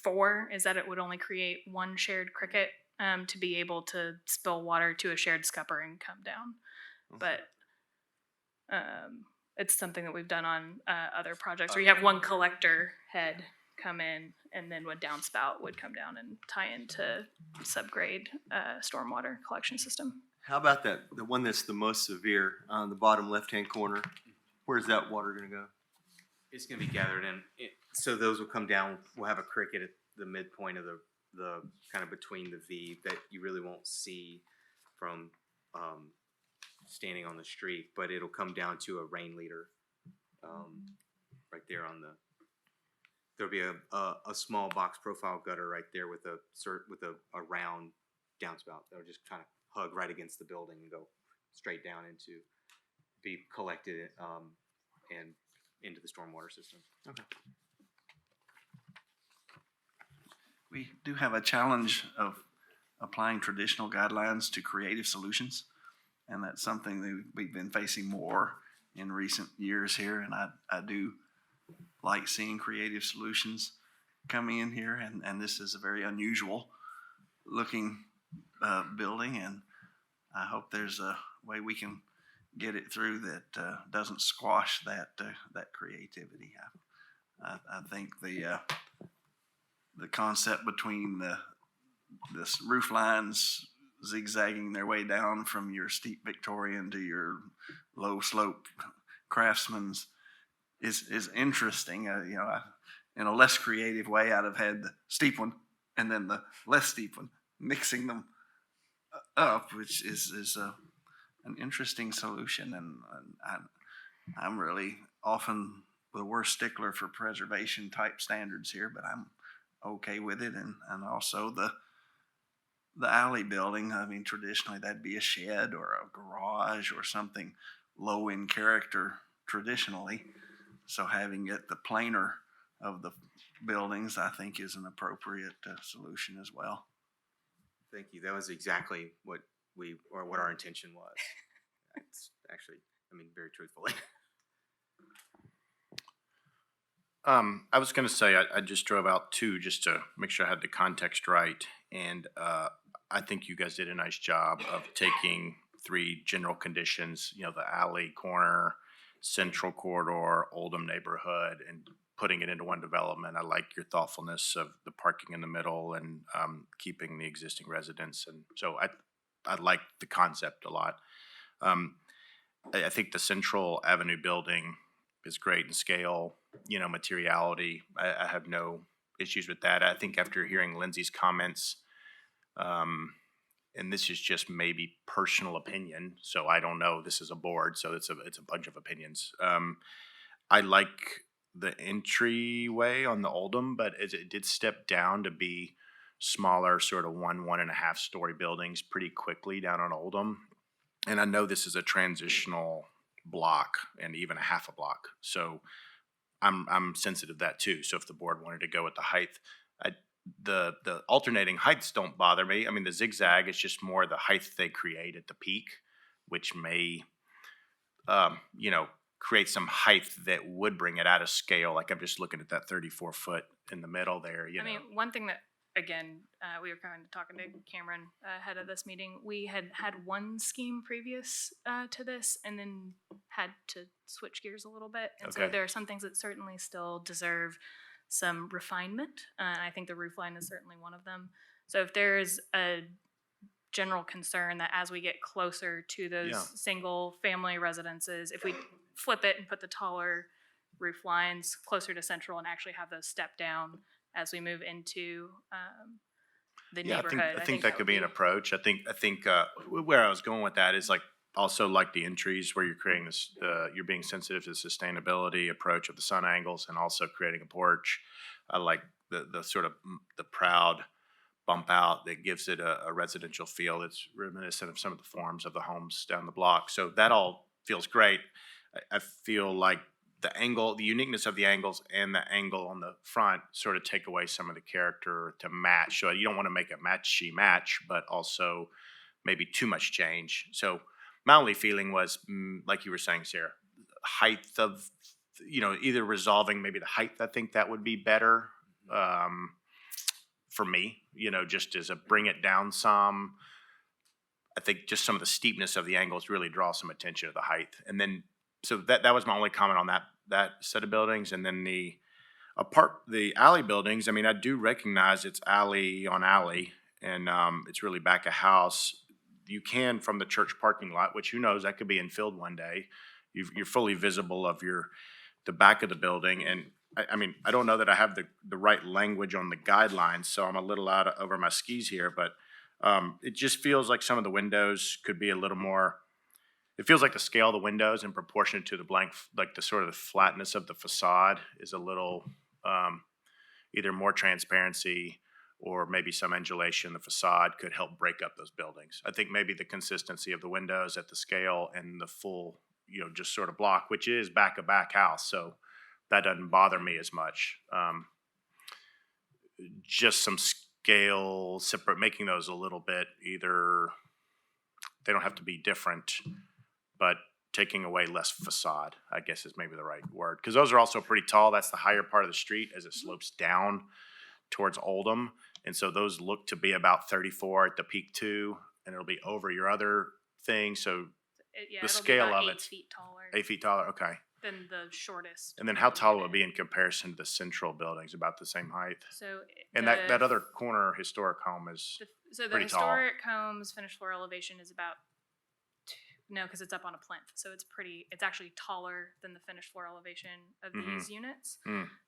4 is that it would only create one shared cricket to be able to spill water to a shared scupper and come down. But it's something that we've done on other projects where you have one collector head come in and then a downspout would come down and tie into subgrade stormwater collection system. How about the one that's the most severe on the bottom left-hand corner? Where's that water gonna go? It's gonna be gathered in, so those will come down, we'll have a cricket at the midpoint of the kind of between the V that you really won't see from standing on the street, but it'll come down to a rain leader right there on the, there'll be a small box profile gutter right there with a round downspout that'll just kind of hug right against the building and go straight down into, be collected and into the stormwater system. Okay. We do have a challenge of applying traditional guidelines to creative solutions, and that's something that we've been facing more in recent years here, and I do like seeing creative solutions coming in here, and this is a very unusual looking building, and I hope there's a way we can get it through that doesn't squash that creativity. I think the concept between the roof lines zigzagging their way down from your steep Victorian to your low slope Craftsman's is interesting. In a less creative way, I'd have had the steep one and then the less steep one, mixing them up, which is an interesting solution. And I'm really often the worst stickler for preservation type standards here, but I'm okay with it. And also the alley building, I mean, traditionally that'd be a shed or a garage or something low in character traditionally. So having it the planar of the buildings, I think, is an appropriate solution as well. Thank you. That was exactly what our intention was. It's actually, very truthfully. I was going to say I just drove out too, just to make sure I had the context right, and I think you guys did a nice job of taking 3 general conditions, the alley, corner, central corridor, Oldham neighborhood, and putting it into one development. I like your thoughtfulness of the parking in the middle and keeping the existing residents, and so I like the concept a lot. I think the Central Avenue building is great in scale, materiality. I have no issues with that. I think after hearing Lindsay's comments, and this is just maybe personal opinion, so I don't know, this is a board, so it's a bunch of opinions. I like the entryway on the Oldham, but it did step down to be smaller, sort of 1.5 story buildings pretty quickly down on Oldham. And I know this is a transitional block and even a half a block, so I'm sensitive to that too. So if the board wanted to go with the height, the alternating heights don't bother me. The zigzag is just more the height they create at the peak, which may, create some height that would bring it out of scale. Like I'm just looking at that 34 foot in the middle there. One thing that, again, we were kind of talking to Cameron ahead of this meeting. We had one scheme previous to this and then had to switch gears a little bit. And so Okay. there are some things that certainly still deserve some refinement. And I think the roof line is certainly one of them. So if there's a general concern that as we get closer to those Yeah. single family residences, if we flip it and put the taller roof lines closer to Central and actually have those step down as we move into the neighborhood. I think that could be an approach. I think where I was going with that is also like the entries where you're creating this, you're being sensitive to the sustainability approach of the sun angles and also creating a porch. I like the sort of the proud bump out that gives it a residential feel that's reminiscent of some of the forms of the homes down the block. So that all feels great. I feel like the angle, the uniqueness of the angles and the angle on the front sort of take away some of the character to match. So you don't want to make a matchy match, but also maybe too much change. So my only feeling was, like you were saying, Sarah, height of, either resolving maybe the height. I think that would be better for me, just as a bring it down some. I think just some of the steepness of the angles really draw some attention to the height. And then, so that was my only comment on that set of buildings. And then the alley buildings, I mean, I do recognize it's alley on alley, and it's really back a house. You can, from the church parking lot, which who knows, that could be infilled one day. You're fully visible of the back of the building. And I mean, I don't know that I have the right language on the guidelines, so I'm a little over my skis here, but it just feels like some of the windows could be a little more. It feels like the scale of the windows in proportion to the blank, like the sort of the flatness of the facade is a little either more transparency or maybe some undulation in the facade could help break up those buildings. I think maybe the consistency of the windows at the scale and the full, just sort of block, which is back house. So that doesn't bother me as much. Just some scale, separate, making those a little bit either, they don't have to be different, but taking away less facade, I guess is maybe the right word. Because those are also pretty tall. That's the higher part of the street as it slopes down towards Oldham. And so those look to be about 34 at the peak too, and it'll be over your other thing. So the scale of it, 8 feet taller 8 feet taller, okay. than the shortest. And then how tall will it be in comparison to the central buildings? About the same height? So And that other corner historic home is the pretty tall. historic home's finished floor elevation is about because it's up on a plinth, so it's actually taller than the finished floor elevation of these units.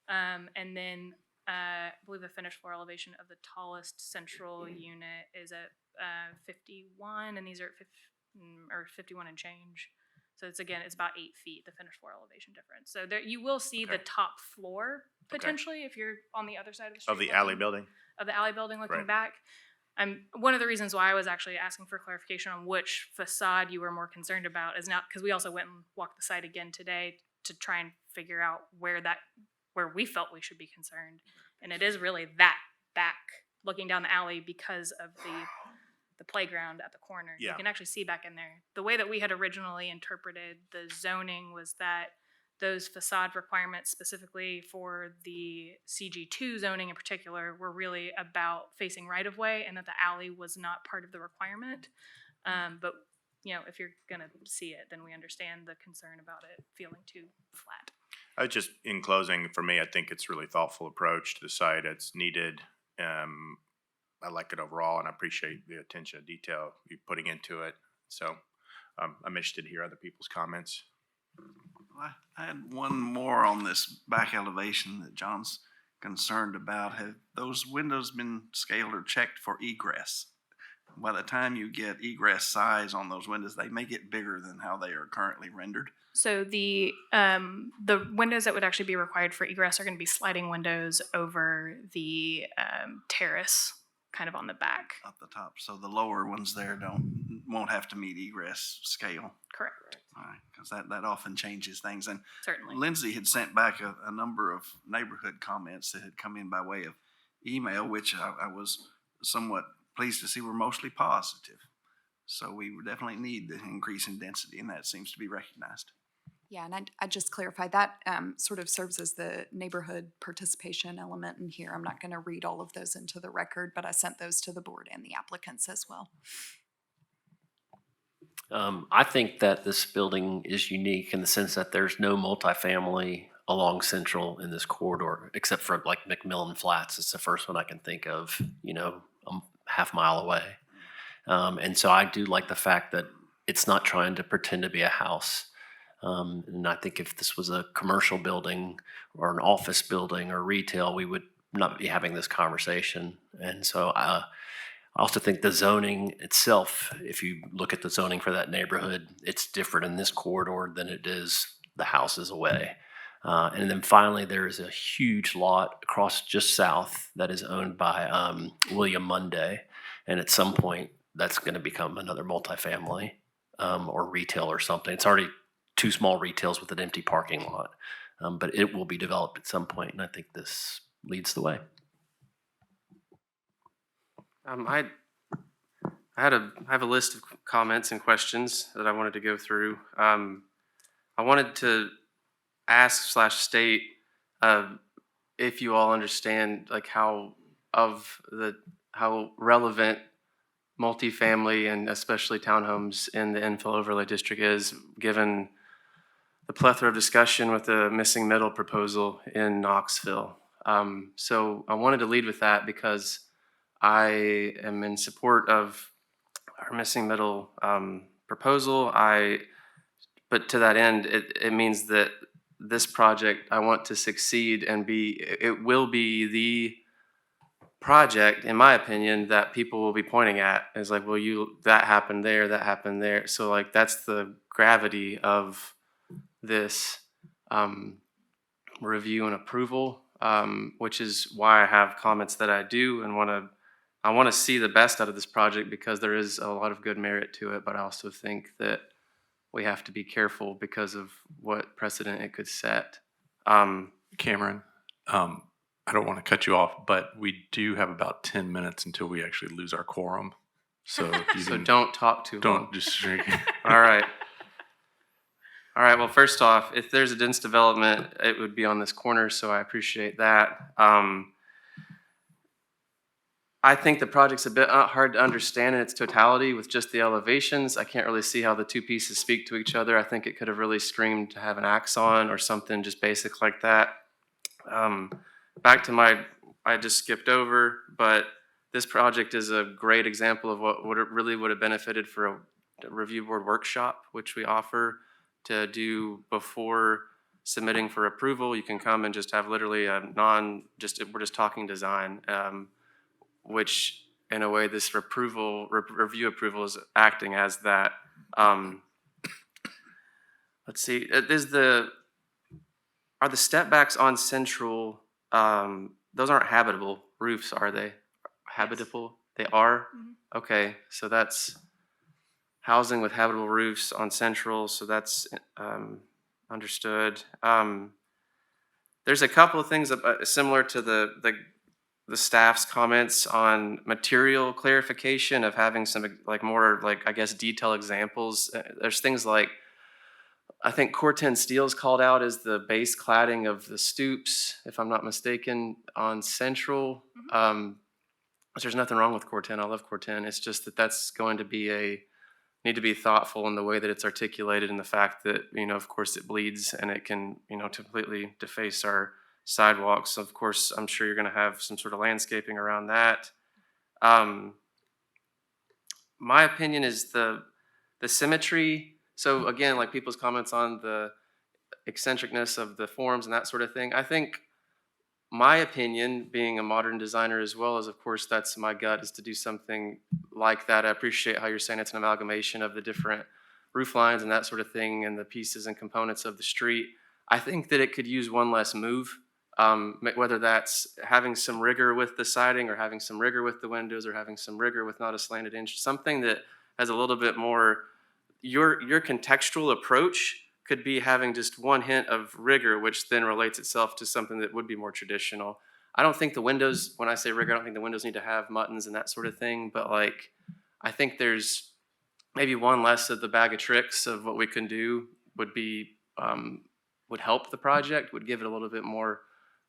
And then I believe the finished floor elevation of the tallest central unit is at 51, and these are at 51 and change. So it's about 8 feet, the finished floor elevation difference. So there you will see the top floor potentially if you're on the other side of the street. Of the alley building? Of the alley building looking Right. back. One of the reasons why I was actually asking for clarification on which facade you were more concerned about is now because we also went and walked the site again today to try and figure out where we felt we should be concerned. And it is really that back looking down the alley because of the playground at the corner. Yeah. You can actually see back in there. The way that we had originally interpreted the zoning was that those facade requirements specifically for the CG2 zoning in particular were really about facing right of way, and that the alley was not part of the requirement. But if you're gonna see it, then we understand the concern about it feeling too flat. In closing, for me, I think it's a really thoughtful approach to the site. It's needed. I like it overall, and I appreciate the attention to detail you're putting into it. So I'm interested to hear other people's comments. I had one more on this back elevation that John's concerned about. Have those windows been scaled or checked for egress? By the time you get egress size on those windows, they may get bigger than how they are currently rendered. So the windows that would actually be required for egress are going to be sliding windows over the terrace, kind of on the back. At the top, so the lower ones there won't have to meet egress scale. Correct. All right, because that often changes things. And Certainly. Lindsay had sent back a number of neighborhood comments that had come in by way of email, which I was somewhat pleased to see were mostly positive. So we definitely need the increase in density, and that seems to be recognized. Yeah, and I'd just clarify that sort of serves as the neighborhood participation element in here. I'm not going to read all of those into the record, but I sent those to the board and the applicants as well. I think that this building is unique in the sense that there's no multifamily along Central in this corridor, except for like McMillan Flats. It's the first one I can think of, a half mile away. And so I do like the fact that it's not trying to pretend to be a house. And I think if this was a commercial building or an office building or retail, we would not be having this conversation. And so I also think the zoning itself, if you look at the zoning for that neighborhood, it's different in this corridor than it is the houses away. And then finally, there is a huge lot across just south that is owned by William Monday. And at some point, that's going to become another multifamily or retail or something. It's already two small retails with an empty parking lot. But it will be developed at some point, and I think this leads the way. I have a list of comments and questions that I wanted to go through. I wanted to ask/state if you all understand like how relevant multifamily and especially townhomes in the infill overlay district is, given the plethora of discussion with the missing middle proposal in Knoxville. So I wanted to lead with that because I am in support of our missing middle proposal. But to that end, it means that this project I want to succeed and it will be the project, in my opinion, that people will be pointing at. Is like, well, that happened there, that happened there. So like that's the gravity of this review and approval, which is why I have comments that I do and I want to see the best out of this project because there is a lot of good merit to it, but I also think that we have to be careful because of what precedent it could set. Cameron, I don't want to cut you off, but we do have about 10 minutes until we actually lose our quorum. So if you So don't talk too long. don't just drink. All right. All right. Well, first off, if there's a dense development, it would be on this corner, so I appreciate that. I think the project's a bit hard to understand in its totality with just the elevations. I can't really see how the two pieces speak to each other. I think it could have really screamed to have an axon or something just basic like that. Back to I just skipped over, but this project is a great example of what really would have benefited for a review board workshop, which we offer to do before submitting for approval. You can come and just have literally we're just talking design, which in a way this review approval is acting as that. Let's see, are the step backs on Central, those aren't habitable roofs, are they? Habitable? They are? Mm-hmm. Okay, so that's housing with habitable roofs on Central, so that's understood. There's a couple of things similar to the staff's comments on material clarification of having some more I guess detail examples. There's things like, I think Corten Steel's called out as the base cladding of the stoops, if I'm not mistaken, on Central. There's nothing wrong with Corten. I love Corten. It's just that's going to be need to be thoughtful in the way that it's articulated, and the fact that, of course it bleeds and it can, completely deface our sidewalks. Of course, I'm sure you're going to have some sort of landscaping around that. My opinion is the symmetry. So again, like people's comments on the eccentricness of the forms and that sort of thing. I think my opinion, being a modern designer as well as, of course, that's my gut, is to do something like that. I appreciate how you're saying it's an amalgamation of the different roof lines and that sort of thing and the pieces and components of the street. I think that it could use one less move, whether that's having some rigor with the siding or having some rigor with the windows or having some rigor with not a slanted inch, something that has a little bit more, your contextual approach could be having just one hint of rigor, which then relates itself to something that would be more traditional. I don't think the windows, when I say rigor, I don't think the windows need to have muttons and that sort of thing, but I think there's maybe one less of the bag of tricks of what we can do would be, would help the project, would give it a little bit more,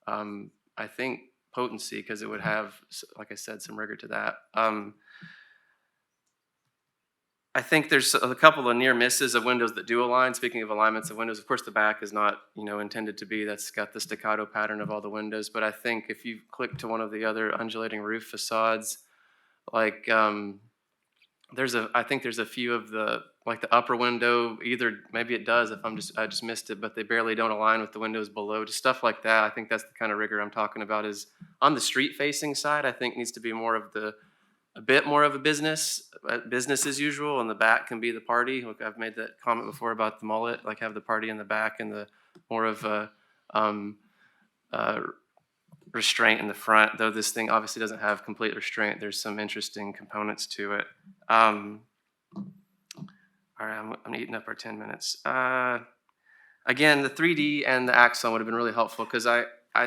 I think, potency, because it would have, like I said, some rigor to that. I think there's a couple of near misses of windows that do align. Speaking of alignments of windows, of course the back is not, intended to be. That's got the staccato pattern of all the windows. But I think if you click to one of the other undulating roof facades, I think there's a few of the upper window, either maybe it does if I just missed it, but they barely don't align with the windows below. Just stuff like that. I think that's the kind of rigor I'm talking about. Is on the street facing side, I think needs to be a bit more of a business as usual, and the back can be the party. Look, I've made that comment before about the mullet, have the party in the back and the more of a restraint in the front, though this thing obviously doesn't have complete restraint. There's some interesting components to it. All right, I'm eating up our 10 minutes. again, the 3D and the Axon would have been really helpful because I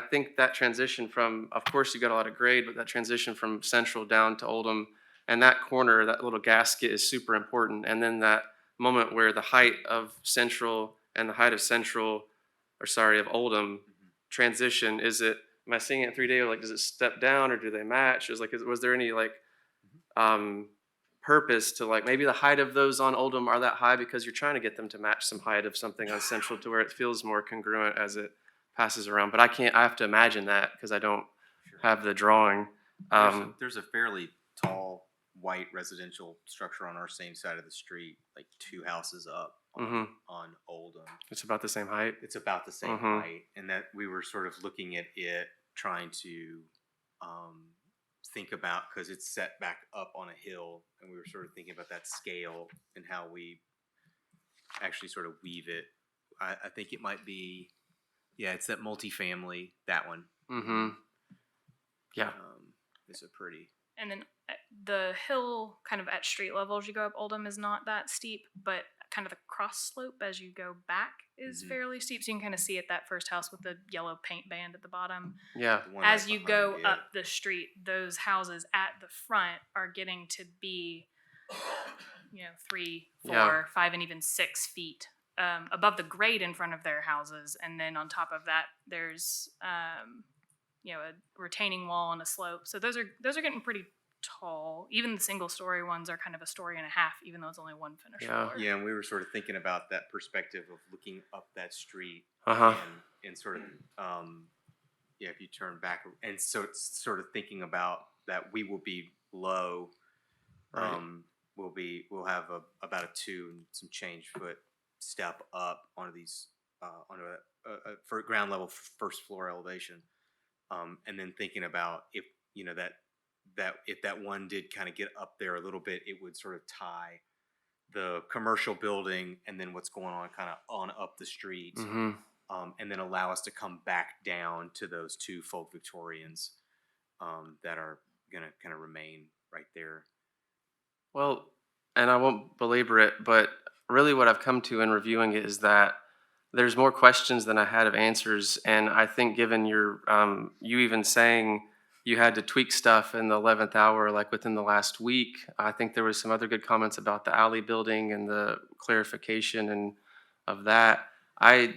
think that transition from, of course, you got a lot of grade, but that transition from Central down to Oldham and that corner, that little gasket is super important. And then that moment where the height of Central and the height of of Oldham transition, am I seeing it in 3D, or like, does it step down or do they match? Was there any like purpose to like, maybe the height of those on Oldham are that high because you're trying to get them to match some height of something on Central to where it feels more congruent as it passes around. But I have to imagine that because I don't have the drawing. There's a fairly tall white residential structure on our same side of the street, like 2 houses up on Oldham. It's about the same height. It's about the same height, and that we were sort of looking at it, trying to think about, because it's set back up on a hill, and we were sort of thinking about that scale and how we actually sort of weave it. I think it might be, it's that multifamily, that one. Yeah. It's a pretty. And then the hill kind of at street level as you go up Oldham is not that steep, but kind of the cross slope as you go back is fairly steep. So you can kind of see at that first house with the yellow paint band at the bottom. Yeah. As you go up the street, those houses at the front are getting to be, 3, 4, 5, and even 6 feet above the grade in front of their houses. And then on top of that, there's a retaining wall and a slope. So those are getting pretty tall. Even the single story ones are kind of a story and a half, even though it's only one finished floor. Yeah, and we were sort of thinking about that perspective of looking up that street and sort of if you turn back, and so it's sort of thinking about that we will be low. We'll have about a 2 and some change foot step up onto these onto a for ground level first floor elevation. And then thinking about if that if that one did kind of get up there a little bit, it would sort of tie the commercial building and then what's going on kind of on up the street, and then allow us to come back down to those 2 folk Victorians that are going to kind of remain right there. Well, and I won't belabor it, but really what I've come to in reviewing it is that there's more questions than I had of answers. And I think given your, you even saying you had to tweak stuff in the 11th hour, like within the last week, I think there was some other good comments about the alley building and the clarification and of that. I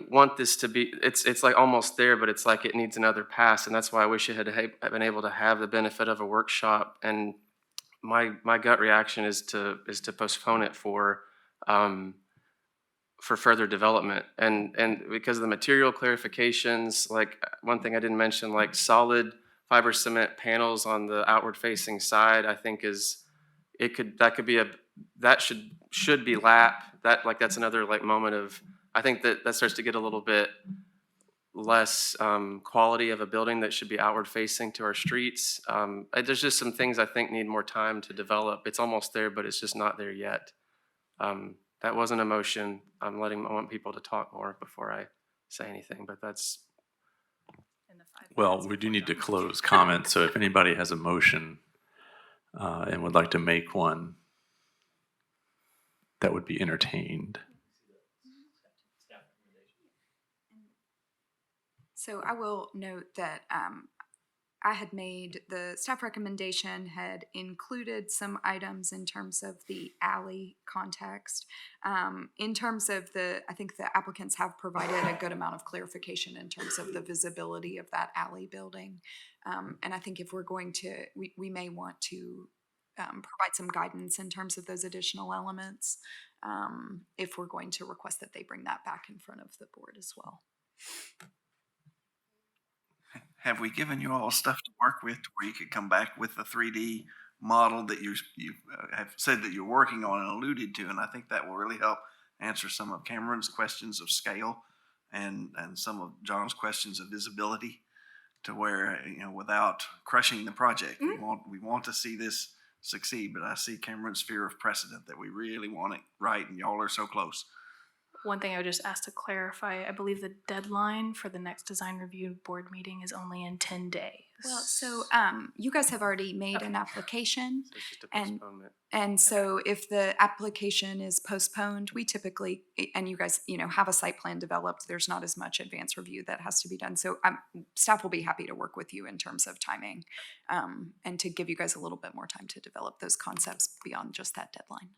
want this to be, it's like almost there, but it's like it needs another pass. And that's why I wish it had been able to have the benefit of a workshop. And my gut reaction is to postpone it for further development, and because of the material clarifications, like one thing I didn't mention, like solid fiber cement panels on the outward facing side, I think that should be lap. That's another like moment of, I think that starts to get a little bit less quality of a building that should be outward facing to our streets. There's just some things I think need more time to develop. It's almost there, but it's just not there yet. That wasn't a motion. I want people to talk more before I say anything, but that's. Well, we do need to close comments, so if anybody has a motion and would like to make one, that would be entertained. So I will note that I had made the staff recommendation had included some items in terms of the alley context. In terms of I think the applicants have provided a good amount of clarification in terms of the visibility of that alley building. And I think if we're going to, we may want to provide some guidance in terms of those additional elements if we're going to request that they bring that back in front of the board as well. Have we given you all stuff to work with where you could come back with the 3D model that you have said that you're working on and alluded to? And I think that will really help answer some of Cameron's questions of scale and some of John's questions of visibility, to where, without crushing the project, we want to see this succeed. But I see Cameron's fear of precedent, that we really want it right, and y'all are so close. One thing I would just ask to clarify, I believe the deadline for the next design review board meeting is only in 10 days. Well, so you guys have already made an application. So it's just a And- postponement. And so if the application is postponed, we typically, and you guys, have a site plan developed, there's not as much advance review that has to be done. So staff will be happy to work with you in terms of timing, and to give you guys a little bit more time to develop those concepts beyond just that deadline.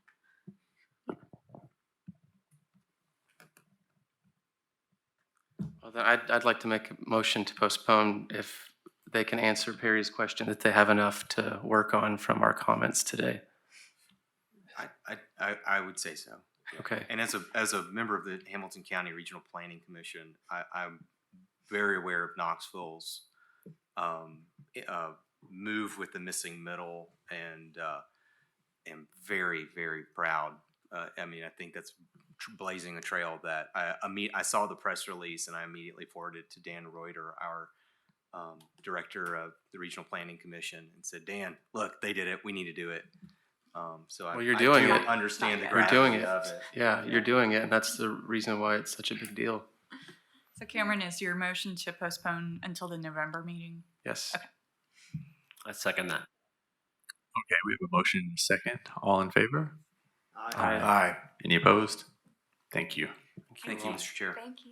Well, then I'd like to make a motion to postpone if they can answer Perry's question, that they have enough to work on from our comments today. I would say so. Okay. And as a member of the Hamilton County Regional Planning Commission, I'm very aware of Knoxville's move with the missing middle, and am very, very proud. I mean, I think that's blazing a trail that I saw the press release and I immediately forwarded it to Dan Reuter, our director of the Regional Planning Commission, and said, Dan, look, they did it. We need to do it. So Well, you're I doing do it. understand the You're gravity doing it. of it. Yeah, you're doing it, and that's the reason why it's such a big deal. So Cameron, is your motion to postpone until the November meeting? Yes. Okay. I second that. Okay, we have a motion and a second. All in favor? Aye. Aye. Any opposed? Thank you. Thank you, Mr. Chair. Thank you.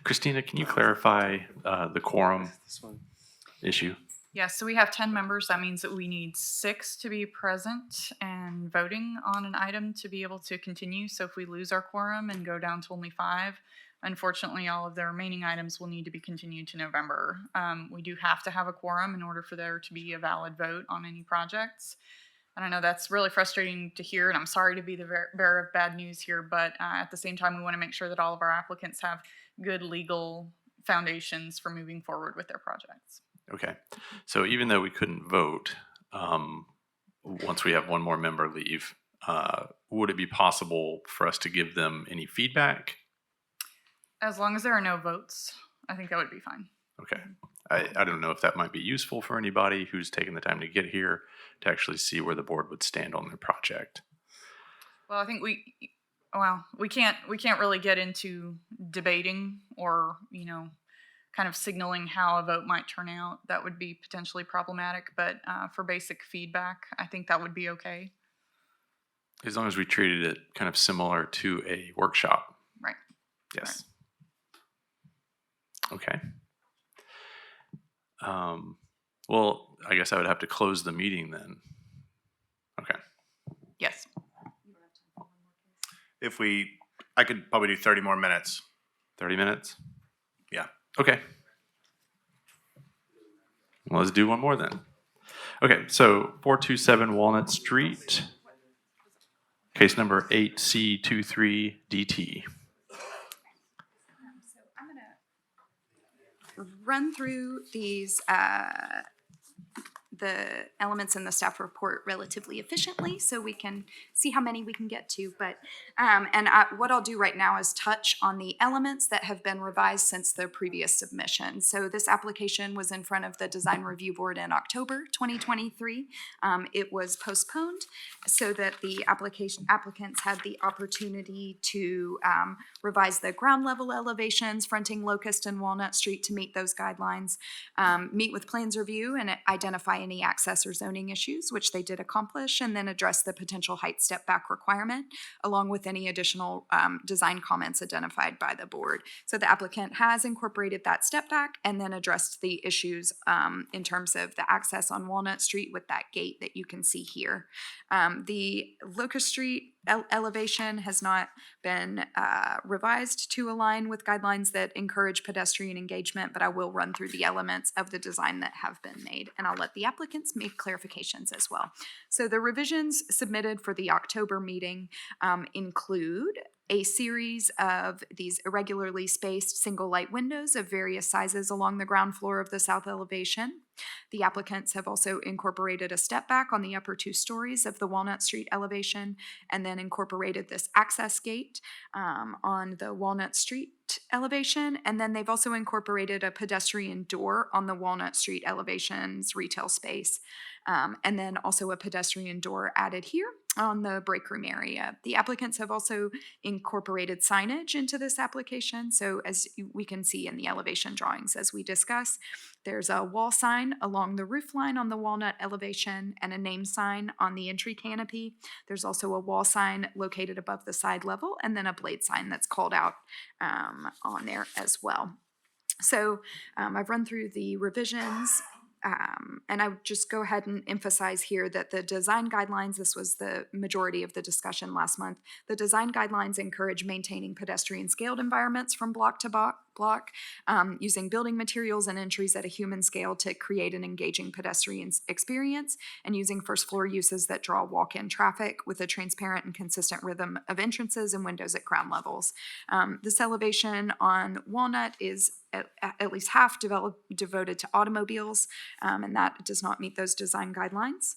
Christina, can you clarify the quorum This one. issue? Yeah, so we have 10 members. That means that we need 6 to be present and voting on an item to be able to continue. So if we lose our quorum and go down to only 5, unfortunately, all of the remaining items will need to be continued to November. We do have to have a quorum in order for there to be a valid vote on any projects. And I know that's really frustrating to hear, and I'm sorry to be the bearer of bad news here, but at the same time, we want to make sure that all of our applicants have good legal foundations for moving forward with their projects. Okay, so even though we couldn't vote, once we have one more member leave, would it be possible for us to give them any feedback? As long as there are no votes, I think that would be fine. Okay, I don't know if that might be useful for anybody who's taken the time to get here to actually see where the board would stand on their project. Well, I think we can't really get into debating or, kind of signaling how a vote might turn out. That would be potentially problematic, but for basic feedback, I think that would be okay. As long as we treated it kind of similar to a workshop. Right. Yes. Okay. Well, I guess I would have to close the meeting then. Okay. Yes. I could probably do 30 more minutes. 30 minutes? Yeah. Okay. Well, let's do one more then. Okay, so 427 Walnut Street, case number 8C23DT. So I'm gonna run through these the elements in the staff report relatively efficiently so we can see how many we can get to. But what I'll do right now is touch on the elements that have been revised since the previous submission. So this application was in front of the Design Review Board in October 2023. It was postponed so that the applicants had the opportunity to revise the ground level elevations fronting Locust and Walnut Street to meet those guidelines, meet with Plans Review and identify any access or zoning issues, which they did accomplish, and then address the potential height step back requirement, along with any additional design comments identified by the board. So the applicant has incorporated that step back and then addressed the issues in terms of the access on Walnut Street with that gate that you can see here. The Locust Street elevation has not been revised to align with guidelines that encourage pedestrian engagement, but I will run through the elements of the design that have been made, and I'll let the applicants make clarifications as well. So the revisions submitted for the October meeting include a series of these irregularly spaced single light windows of various sizes along the ground floor of the south elevation. The applicants have also incorporated a step back on the upper 2 stories of the Walnut Street elevation, and then incorporated this access gate on the Walnut Street elevation. And then they've also incorporated a pedestrian door on the Walnut Street elevation's retail space. And then also a pedestrian door added here on the break room area. The applicants have also incorporated signage into this application. So as we can see in the elevation drawings as we discuss, there's a wall sign along the roof line on the Walnut elevation and a name sign on the entry canopy. There's also a wall sign located above the side level, and then a blade sign that's called out on there as well. So I've run through the revisions. And I would just go ahead and emphasize here that the design guidelines, this was the majority of the discussion last month, the design guidelines encourage maintaining pedestrian scaled environments from block to block, using building materials and entries at a human scale to create an engaging pedestrian experience, and using first floor uses that draw walk-in traffic with a transparent and consistent rhythm of entrances and windows at ground levels. This elevation on Walnut is at least half devoted to automobiles, and that does not meet those design guidelines.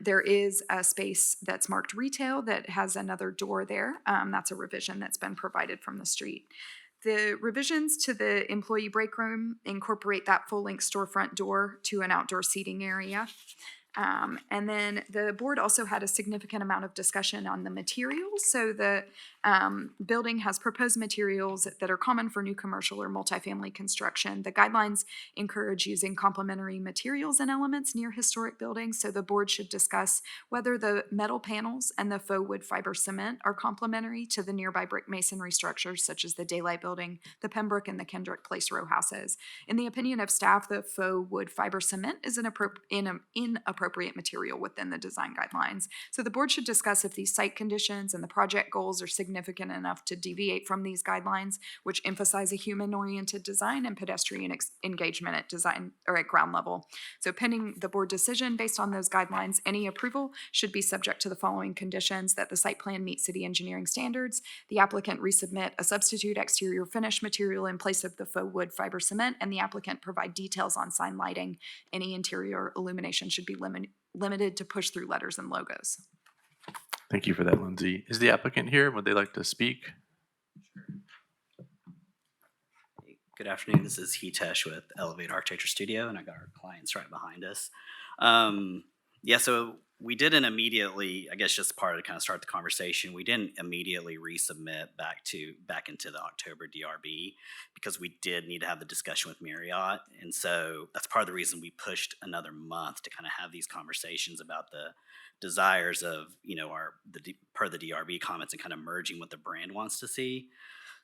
There is a space that's marked retail that has another door there. That's a revision that's been provided from the street. The revisions to the employee break room incorporate that full-length storefront door to an outdoor seating area. And then the board also had a significant amount of discussion on the materials. So the building has proposed materials that are common for new commercial or multifamily construction. The guidelines encourage using complementary materials and elements near historic buildings. So the board should discuss whether the metal panels and the faux wood fiber cement are complementary to the nearby brick masonry structures such as the Daylight Building, the Pembroke, and the Kendrick Place row houses. In the opinion of staff, the faux wood fiber cement is an inappropriate material within the design guidelines. So the board should discuss if these site conditions and the project goals are significant enough to deviate from these guidelines, which emphasize a human-oriented design and pedestrian engagement at design or at ground level. So pending the board decision based on those guidelines, any approval should be subject to the following conditions: that the site plan meets city engineering standards, the applicant resubmit a substitute exterior finish material in place of the faux wood fiber cement, and the applicant provide details on sign lighting. Any interior illumination should be limited to push-through letters and logos. Thank you for that, Lindsay. Is the applicant here? Would they like to speak? Good afternoon. This is Hitesh with Elevate Architecture Studio, and I got our clients right behind us. Yeah, so we didn't immediately, I guess just part of kind of start the conversation, we didn't immediately resubmit back into the October DRB because we did need to have the discussion with Marriott. And so that's part of the reason we pushed another month to kind of have these conversations about the desires of, you know, per the DRB comments and kind of merging what the brand wants to see.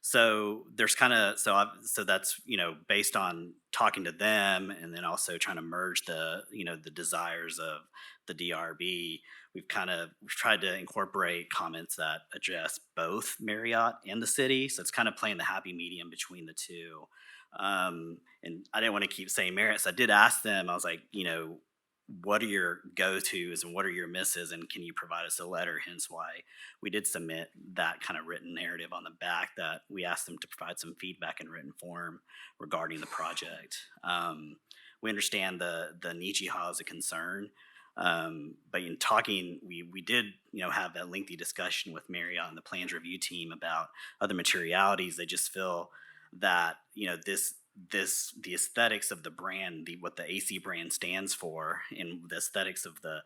So there's kind of, so that's, you know, based on talking to them and then also trying to merge the, you know, the desires of the DRB, we've tried to incorporate comments that address both Marriott and the city. So it's kind of playing the happy medium between the two. And I didn't want to keep saying Marriott. So I did ask them, I was like, you know, what are your go-tos and what are your misses, and can you provide us a letter? Hence why we did submit that kind of written narrative on the back, that we asked them to provide some feedback in written form regarding the project. We understand the Nichiha is a concern, but in talking, we did, you know, have a lengthy discussion with Marriott and the plans review team about other materialities. They just feel that, you know, the aesthetics of the brand, what the AC brand stands for, and the aesthetics of the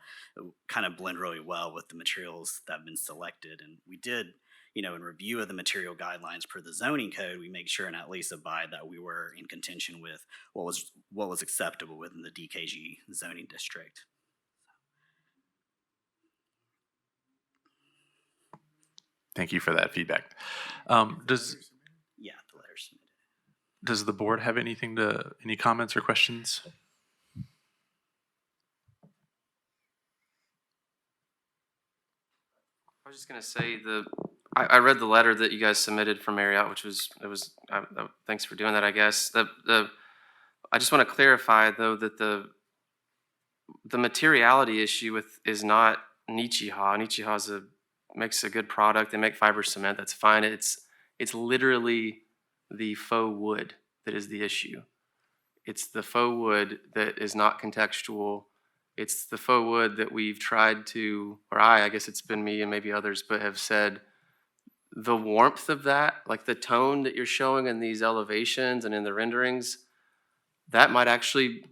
kind of blend really well with the materials that have been selected. And we did, you know, in review of the material guidelines per the zoning code, we make sure and at least abide that we were in contention with what was acceptable within the DKG zoning district. Thank you for that feedback. Yeah, the letters. Does the board have any comments or questions? I was just gonna say I read the letter that you guys submitted from Marriott, which was thanks for doing that. I guess I just want to clarify though that the materiality issue is not Nichiha. Nichiha is makes a good product. They make fiber cement. That's fine. It's literally the faux wood that is the issue. It's the faux wood that is not contextual. It's the faux wood that we've tried to, or I guess it's been me and maybe others, but have said the warmth of that, like the tone that you're showing in these elevations and in the renderings, that might actually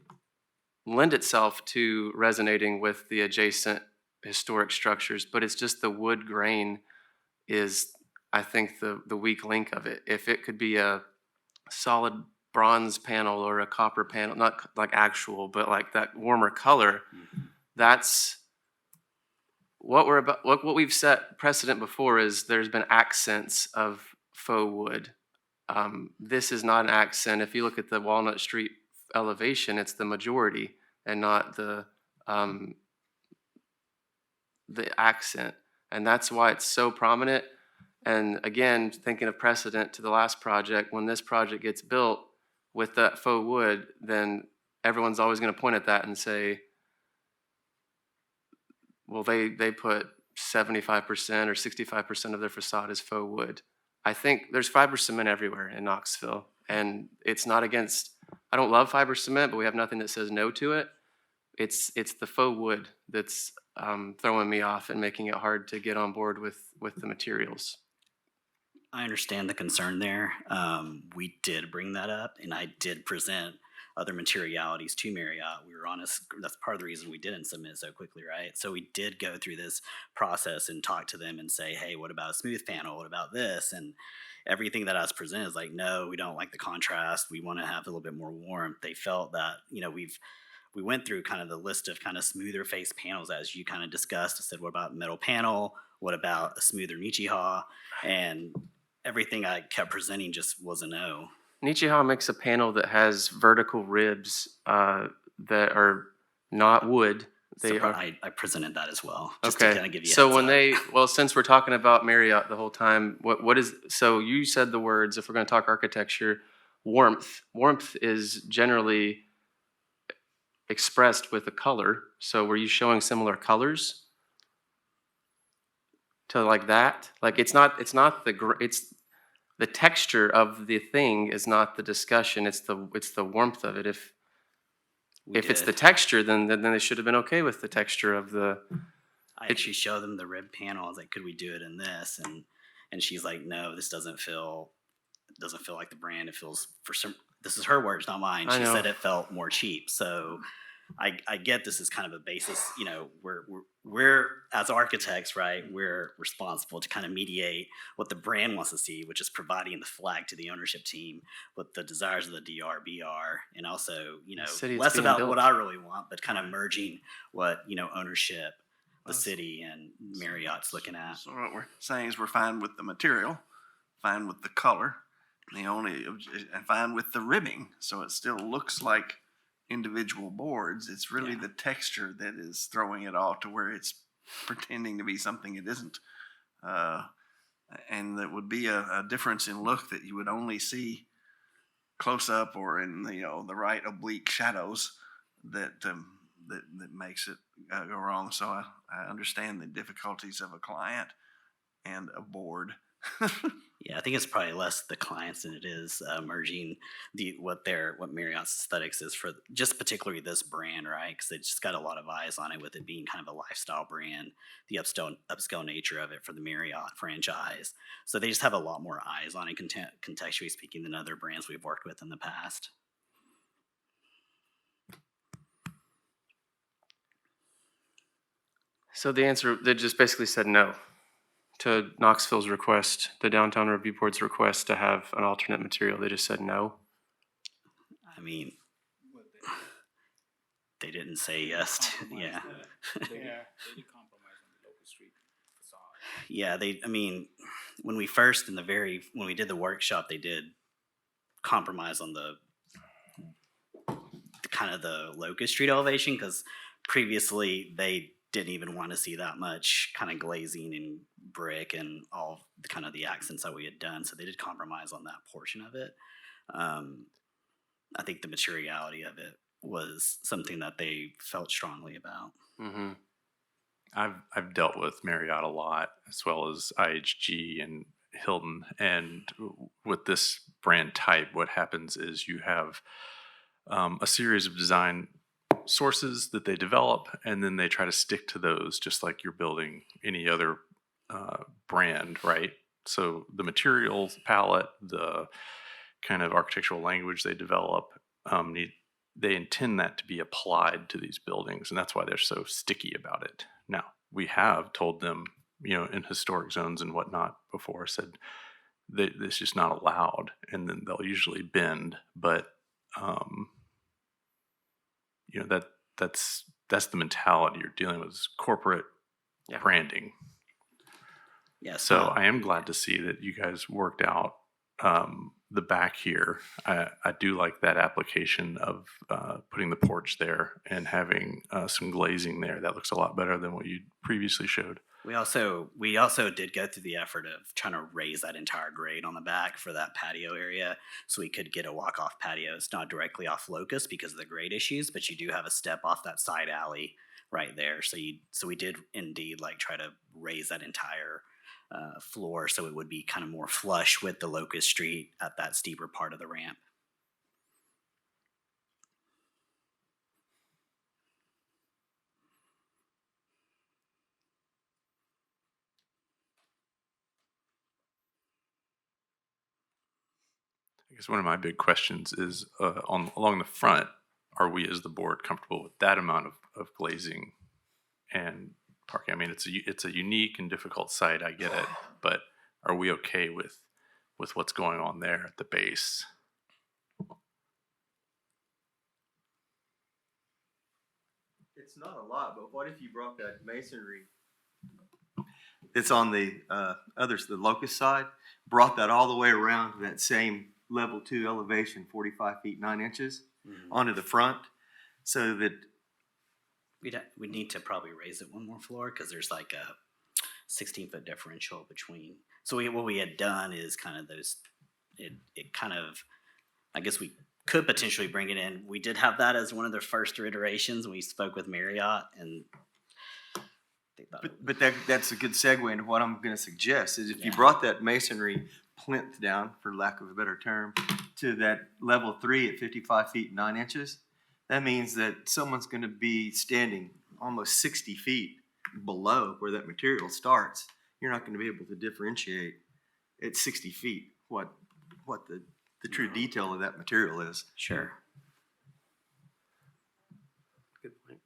lend itself to resonating with the adjacent historic structures, but it's just the wood grain is, I think, the weak link of it. If it could be a solid bronze panel or a copper panel, not like actual, but like that warmer color, that's what we're about. What we've set precedent before is there's been accents of faux wood. This is not an accent. If you look at the Walnut Street elevation, it's the majority and not the accent, and that's why it's so prominent. And again, thinking of precedent to the last project, when this project gets built with that faux wood, then everyone's always going to point at that and say, well, they put 75% or 65% of their facade is faux wood. I think there's fiber cement everywhere in Knoxville, and it's not against, I don't love fiber cement, but we have nothing that says no to it. It's the faux wood that's throwing me off and making it hard to get on board with the materials. I understand the concern there. We did bring that up, and I did present other materialities to Marriott. We were honest. That's part of the reason we didn't submit so quickly, right? So we did go through this process and talk to them and say, hey, what about a smooth panel? What about this? And everything that I was presented is like, no, we don't like the contrast. We want to have a little bit more warmth. They felt that, we went through kind of the list of kind of smoother face panels as you kind of discussed. I said, what about metal panel? What about a smoother Nichiha? And everything I kept presenting just was a no. Nichiha makes a panel that has vertical ribs that are not wood. I presented that as well. Just okay. To kind of give you so a heads up. Since we're talking about Marriott the whole time, what is, so you said the words, if we're going to talk architecture, warmth. Warmth is generally expressed with a color. So were you showing similar colors to like that? Like it's the texture of the thing is not the discussion. It's the warmth of it. If it's the texture, then they should have been okay with the texture of the. I actually showed them the rib panel. I was like, could we do it in this? And she's like, no, this doesn't feel like the brand. It feels this is her words, not mine. She said it felt more cheap. So I get this is kind of a basis, we're as architects, right? We're responsible to kind of mediate what the brand wants to see, which is providing the flag to the ownership team, what the desires of the DRB are, and also, less about what I really want, but kind of merging what, ownership, the city, and Marriott's looking at. So what we're saying is we're fine with the material, fine with the color, and fine with the ribbing. So it still looks like individual boards. It's really the texture that is throwing it off to where it's pretending to be something it isn't. And that would be a difference in look that you would only see close up or in the right oblique shadows that makes it go wrong. So I understand the difficulties of a client and a board. Yeah, I think it's probably less the clients than it is merging what Marriott's aesthetics is for just particularly this brand, right? Because they just got a lot of eyes on it with it being kind of a lifestyle brand, the upscale nature of it for the Marriott franchise. So they just have a lot more eyes on it, contextually speaking, than other brands we've worked with in the past. So the answer, they just basically said no to Knoxville's request, the Downtown Review Board's request to have an alternate material. They just said no. I mean, they didn't say yes to, yeah. They did compromise on the local street facade. Yeah, when we did the workshop, they did compromise on the kind of the Locust Street elevation, because previously they didn't even want to see that much kind of glazing and brick and all the kind of the accents that we had done. So they did compromise on that portion of it. I think the materiality of it was something that they felt strongly about. Mm-hmm. I've dealt with Marriott a lot, as well as IHG and Hilton. And with this brand type, what happens is you have a series of design sources that they develop, and then they try to stick to those, just like you're building any other brand, right? So the materials palette, the kind of architectural language they develop, they intend that to be applied to these buildings, and that's why they're so sticky about it. Now, we have told them, in historic zones and whatnot before, said that it's just not allowed, and then they'll usually bend. But that's the mentality you're dealing with, is corporate branding. Yeah. So I am glad to see that you guys worked out the back here. I do like that application of putting the porch there and having some glazing there. That looks a lot better than what you previously showed. We also did go through the effort of trying to raise that entire grade on the back for that patio area, so we could get a walk-off patio. It's not directly off Locust because of the grade issues, but you do have a step off that side alley right there. So we did indeed try to raise that entire floor so it would be kind of more flush with the Locust Street at that steeper part of the ramp. I guess one of my big questions is along the front, are we as the board comfortable with that amount of glazing and parking? I mean, it's a unique and difficult site, I get it, but are we okay with what's going on there at the base? It's not a lot, but what if you brought that masonry? It's on the the Locust side, brought that all the way around to that same level 2 elevation, 45 feet 9 inches, onto the front, so that we need to probably raise it one more floor because there's like a 16-foot differential between. So what we had done is kind of those. It kind of, I guess we could potentially bring it in. We did have that as one of the first iterations. We spoke with Marriott and. But that's a good segue into what I'm going to suggest is if you brought that masonry plinth down, for lack of a better term, to that level 3 at 55 feet 9 inches, that means that someone's going to be standing almost 60 feet below where that material starts. You're not going to be able to differentiate at 60 feet what the true detail of that material is. Sure. Good point.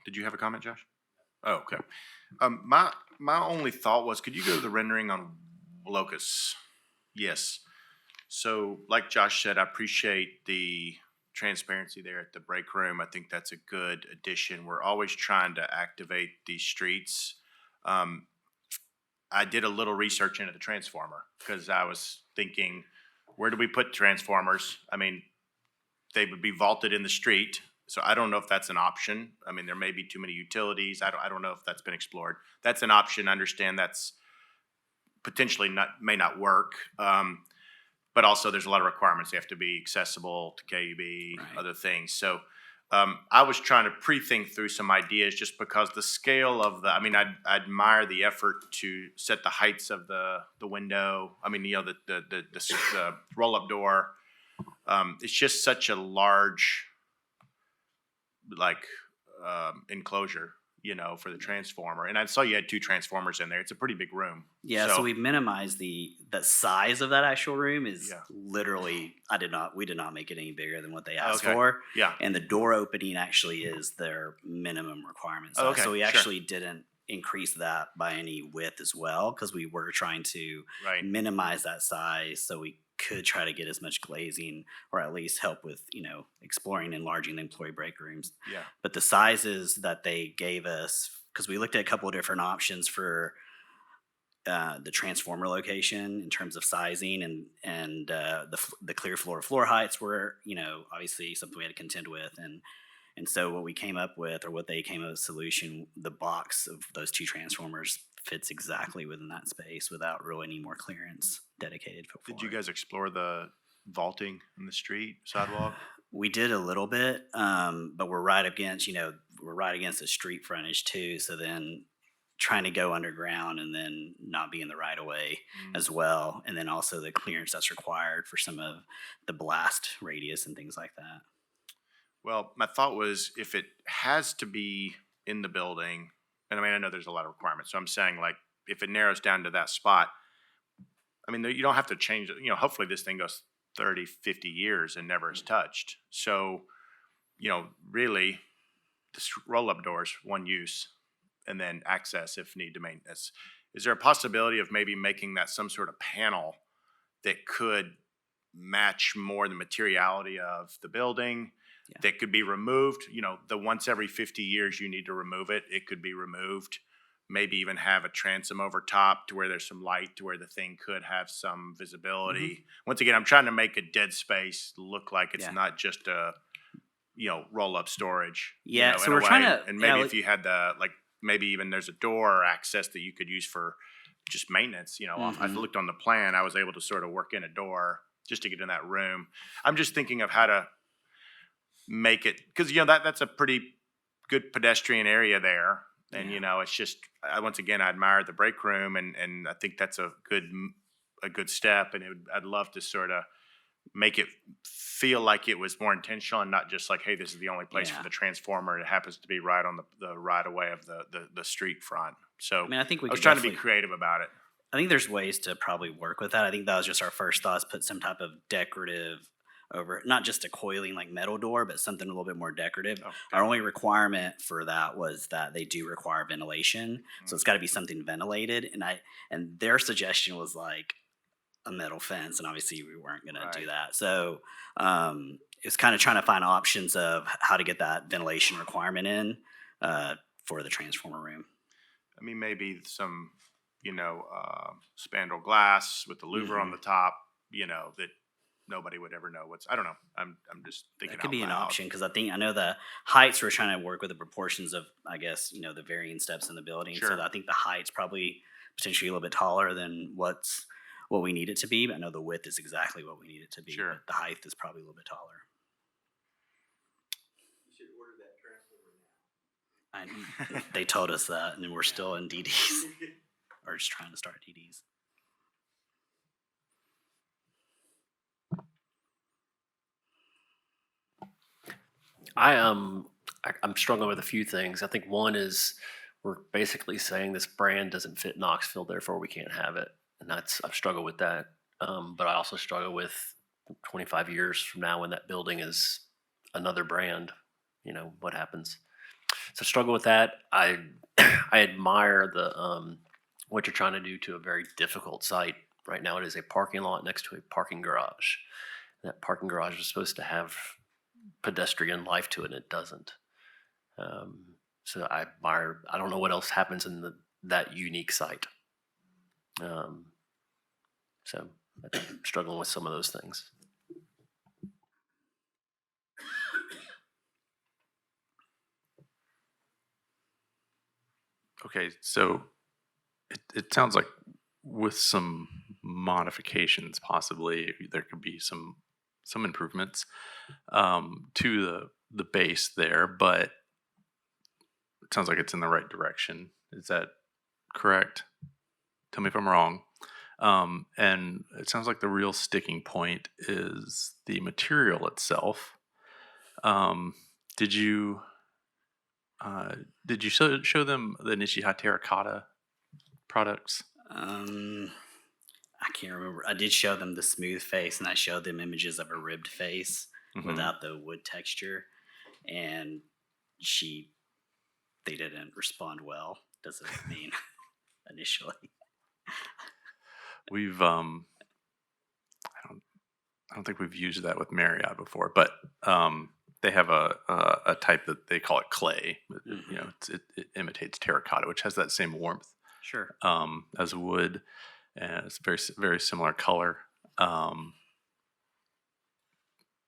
Did you have a comment, Josh? Oh, okay. My only thought was, could you go to the rendering on Locust? Yes. So, like Josh said, I appreciate the transparency there at the break room. I think that's a good addition. We're always trying to activate these streets. I did a little research into the transformer because I was thinking, where do we put transformers? I mean, they would be vaulted in the street. So I don't know if that's an option. I mean, there may be too many utilities. I don't know if that's been explored. That's an option. I understand that's potentially may not work. But also there's a lot of requirements. They have to be accessible to KUB, other things. So I was trying to pre-think through some ideas just because the scale of I admire the effort to set the heights of the window. I mean, the roll-up door. It's just such a large enclosure, for the transformer. And I saw you had 2 transformers in there. It's a pretty big room. Yeah, so we minimized the size of that actual room is literally we did not make it any bigger than what they asked for. Yeah. And the door opening actually is their minimum requirement size. So we actually didn't increase that by any width as well because we were trying to minimize that size so we could try to get as much glazing or at least help with, exploring and enlarging the employee break rooms. Yeah. But the sizes that they gave us, because we looked at a couple of different options for the transformer location in terms of sizing and the clear floor heights were, obviously something we had to contend with. And so what we came up with, or what they came up with, solution, the box of those 2 transformers fits exactly within that space without really any more clearance dedicated for Did you it. guys explore the vaulting in the street sidewalk? We did a little bit, but we're right against the street frontage too. So then trying to go underground and then not be in the right of way as well. And then also the clearance that's required for some of the blast radius and things like that. Well, my thought was if it has to be in the building, and I mean, I know there's a lot of requirements, so I'm saying like if it narrows down to that spot, I mean, you don't have to change it. Hopefully this thing goes 30, 50 years and never is touched. So, really, the roll-up doors, one use, and then access if need to maintenance. Is there a possibility of maybe making that some sort of panel that could match more the materiality of the building? That could be removed, the once every 50 years you need to remove it, it could be removed. Maybe even have a transom over top to where there's some light to where the thing could have some visibility. Once again, I'm trying to make a dead space look like it's not just a, roll-up storage. Yeah, in so a we're trying way. to- And maybe yeah, if you had the, maybe even there's a door access that you could use for just maintenance, I looked on the plan, I was able to sort of work in a door just to get in that room. I'm just thinking of how to make it, because that's a pretty good pedestrian area there, and it's just once again I admire the break room, and I think that's a good step, and I'd love to sort of make it feel like it was more intentional and not just like, hey, this is the only place for the transformer. It happens to be right on the right of way of the street front. So I mean, I think we was could trying to be definitely- creative about it. I think there's ways to probably work with that. I think that was just our first thoughts, put some type of decorative over, not just a coiling like metal door, but something a little bit more decorative. Our only requirement for that was that they do require ventilation. So it's got to be something ventilated. And their suggestion was like a metal fence. And obviously we weren't going to do that. So it's kind of trying to find options of how to get that ventilation requirement in for the transformer room. I mean, maybe some, spandrel glass with the louver on the top, that nobody would ever know I don't know. I'm just thinking That could out be an loud. option because I know the heights we're trying to work with the proportions of, I guess, the varying steps in the building. Sure. So I think the height's probably potentially a little bit taller than what we need it to be. But I know the width is exactly what we need it to be. Sure. But the height is probably a little bit taller. They told us that, and then we're still in DDs. Or just trying to start DDs. I'm struggling with a few things. I think one is we're basically saying this brand doesn't fit Knoxville, therefore we can't have it, and I've struggled with that. But I also struggle with 25 years from now when that building is another brand. What happens? So I struggle with that. I admire the what you're trying to do to a very difficult site. Right now, it is a parking lot next to a parking garage. That parking garage is supposed to have pedestrian life to it, and it doesn't. So I admire. I don't know what else happens in that unique site. So I think I'm struggling with some of those things. Okay, so it sounds like with some modifications, possibly there could be some improvements to the base there, but it sounds like it's in the right direction. Is that correct? Tell me if I'm wrong. And it sounds like the real sticking point is the material itself. Did you show them the Nishihai terracotta products? I can't remember. I did show them the smooth face, and I showed them images of a ribbed face without the wood texture, and they didn't respond well. Doesn't mean initially. We've I don't think we've used that with Marriott before, but they have a type that they call it clay. It imitates terracotta, which has that same warmth. Sure. As wood, and it's very very similar color. And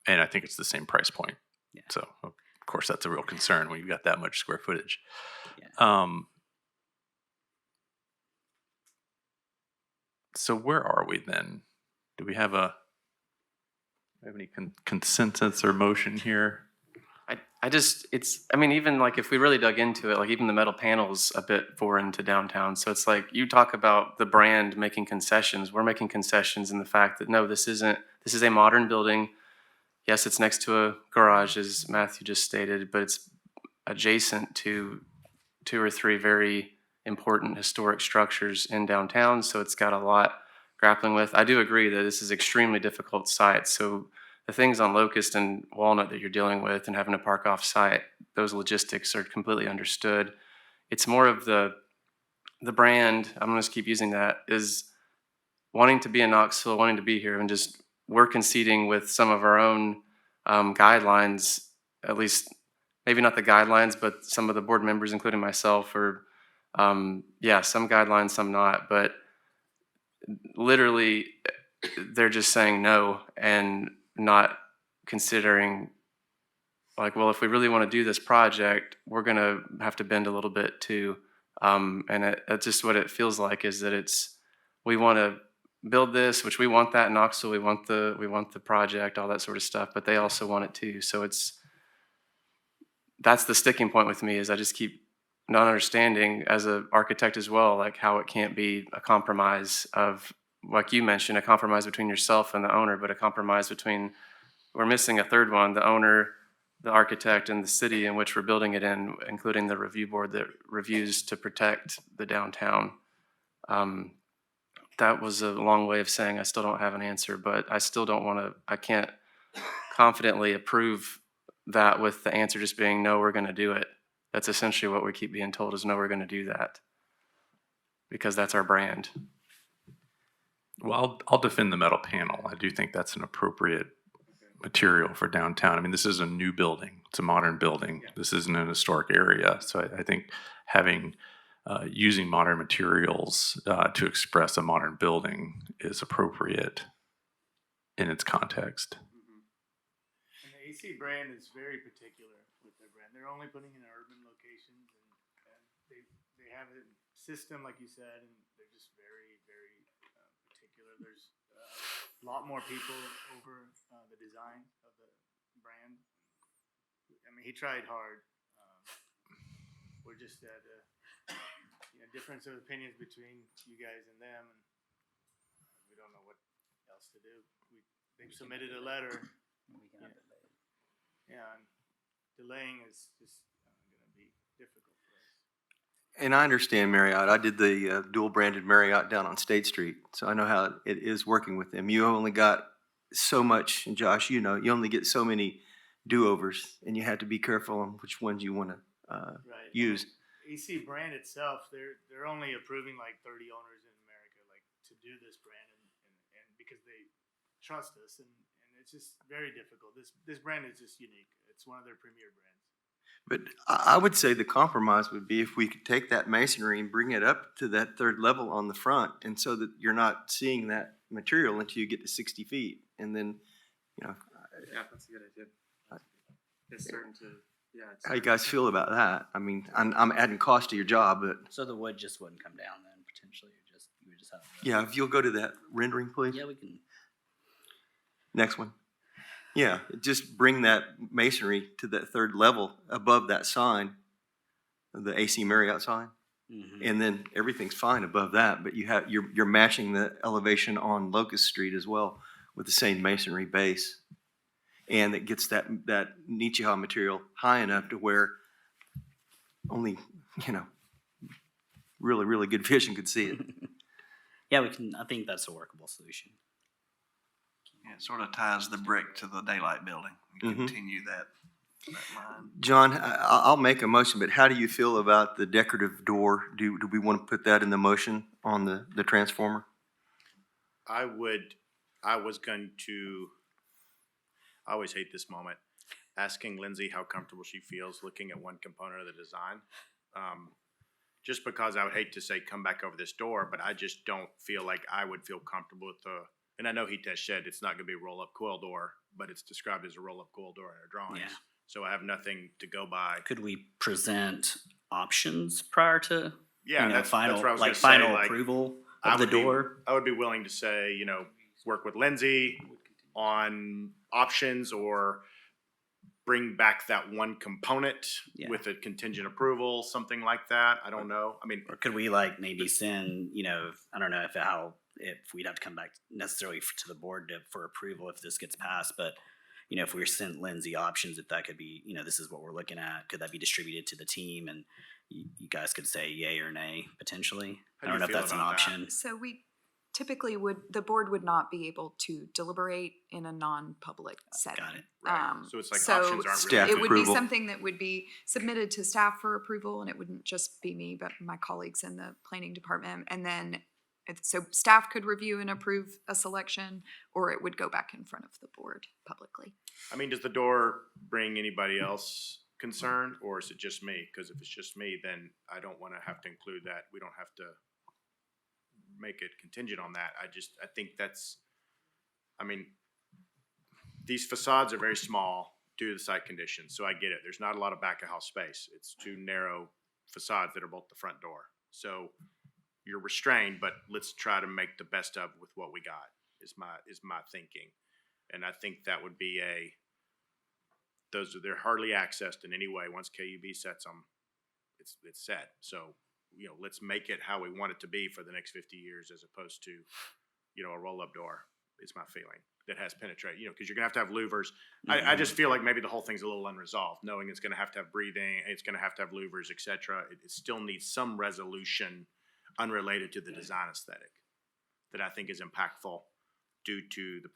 I think it's the same price point. Yeah. So of course that's a real concern when you've got that much square footage. Yeah. So where are we then? Do we have any consensus or motion here? I mean, even like if we really dug into it, like even the metal panels a bit foreign to downtown. So it's like you talk about the brand making concessions. We're making concessions in the fact that no, this is a modern building. Yes, it's next to a garage, as Matthew just stated, but it's adjacent to 2 or 3 very important historic structures in downtown. So it's got a lot grappling with. I do agree that this is extremely difficult site. So the things on Locust and Walnut that you're dealing with and having to park off site, those logistics are completely understood. It's more of the brand, I'm going to keep using that, is wanting to be in Knoxville, wanting to be here, and just we're conceding with some of our own guidelines, at least maybe not the guidelines, but some of the board members, including myself, or some guidelines, some not, but literally they're just saying no and not considering like, well, if we really want to do this project, we're going to have to bend a little bit too. And it's just what it feels like is that we want to build this, which we want that in Knoxville, we want the project, all that sort of stuff, but they also want it too. So that's the sticking point with me is I just keep not understanding as an architect as well, like how it can't be a compromise of, like you mentioned, a compromise between yourself and the owner, but a compromise between, we're missing a third one, the owner, the architect, and the city in which we're building it in, including the review board that reviews to protect the downtown. That was a long way of saying I still don't have an answer, but I can't confidently approve that with the answer just being, no, we're gonna do it. That's essentially what we keep being told is, no, we're gonna do that. Because that's our brand. Well, I'll defend the metal panel. I do think that's an appropriate material for downtown. I mean, this is a new building. It's a modern building. This isn't an historic area. So I think using modern materials to express a modern building is appropriate in its context. And the AC brand is very particular with their brand. They're only putting in urban locations, and they have a system, like you said, and they're just very, very particular. There's a lot more people over the design of the brand. I mean, he tried hard. We're just at a difference of opinions between you guys and them, and we don't know what else to do. They've submitted a letter. Yeah, and delaying is just going to be difficult for us. And I understand Marriott. I did the dual branded Marriott down on State Street, so I know how it is working with them. You only got so much, and Josh, you only get so many do-overs, and you have to be careful on which ones you want to use. AC brand itself, they're only approving like 30 owners in America, like to do this brand, and because they trust us, and it's just very difficult. This brand is just unique. It's one of their premier brands. But I would say the compromise would be if we could take that masonry and bring it up to that third level on the front, and so that you're not seeing that material until you get to 60 feet, and then, Yeah, that's a good idea. It's certain to. Yeah, how you guys feel about that? I mean, I'm adding cost to your job, but So the wood just wouldn't come down then, potentially, you would just have. yeah, if you'll go to that rendering, please. Yeah, we can. Next one. Yeah, just bring that masonry to that third level above that sign, the AC Marriott sign, and then everything's fine above that. But you're matching the elevation on Locust Street as well with the same masonry base, and it gets that Nichiha material high enough to where only really, really good vision could see it. Yeah, we can. I think that's a workable solution. Yeah, it sort of ties the brick to the daylight building and continue that line. John, I'll make a motion, but how do you feel about the decorative door? Do we want to put that in the motion on the transformer? I always hate this moment, asking Lindsay how comfortable she feels looking at one component of the design. Just because I would hate to say, come back over this door, but I just don't feel like I would feel comfortable with and I know Hitesh said it's not gonna be a roll-up coil door, but it's described as a roll-up coil door in our drawings. Yeah. So I have nothing to go by. Could we present options prior to Yeah, that's final what I was gonna say, final like, approval? I of the would be- door? I would be willing to say, you know, work with Lindsay on options or bring back that one component Yeah. with a contingent approval, something like that. I don't know. I mean, Or could we like maybe send, you know, I don't know if we'd have to come back necessarily to the board for approval if this gets passed, but you know, if we were sent Lindsay options, if that could be, you know, this is what we're looking at, could that be distributed to the team and you guys could say yay or nay potentially? How I do don't you know if feel that's an about that? option. So we typically the board would not be able to deliberate in a non-public setting. Got it. Right. So it's like so options aren't Staff really. it would be approval. something that would be submitted to staff for approval, and it wouldn't just be me, but my colleagues in the planning department. And then, so staff could review and approve a selection, or it would go back in front of the board publicly. I mean, does the door bring anybody else concerned, or is it just me? Because if it's just me, then I don't want to have to include that. We don't have to make it contingent on that. I think that's, I mean, these facades are very small due to the site conditions, so I get it. There's not a lot of back of house space. It's two narrow facades that are both the front door. So you're restrained, but let's try to make the best of with what we got, is my thinking. And I think that would be they're hardly accessed in any way. Once KUB sets them, it's set. So, you know, let's make it how we want it to be for the next 50 years as opposed to, you know, a roll-up door is my feeling that has penetrate, you know, because you're gonna have to have louvers. I just feel like maybe the whole thing's a little unresolved, knowing it's gonna have to have breathing, it's gonna have to have louvers, et cetera. It still needs some resolution unrelated to the design aesthetic that I think is impactful due to the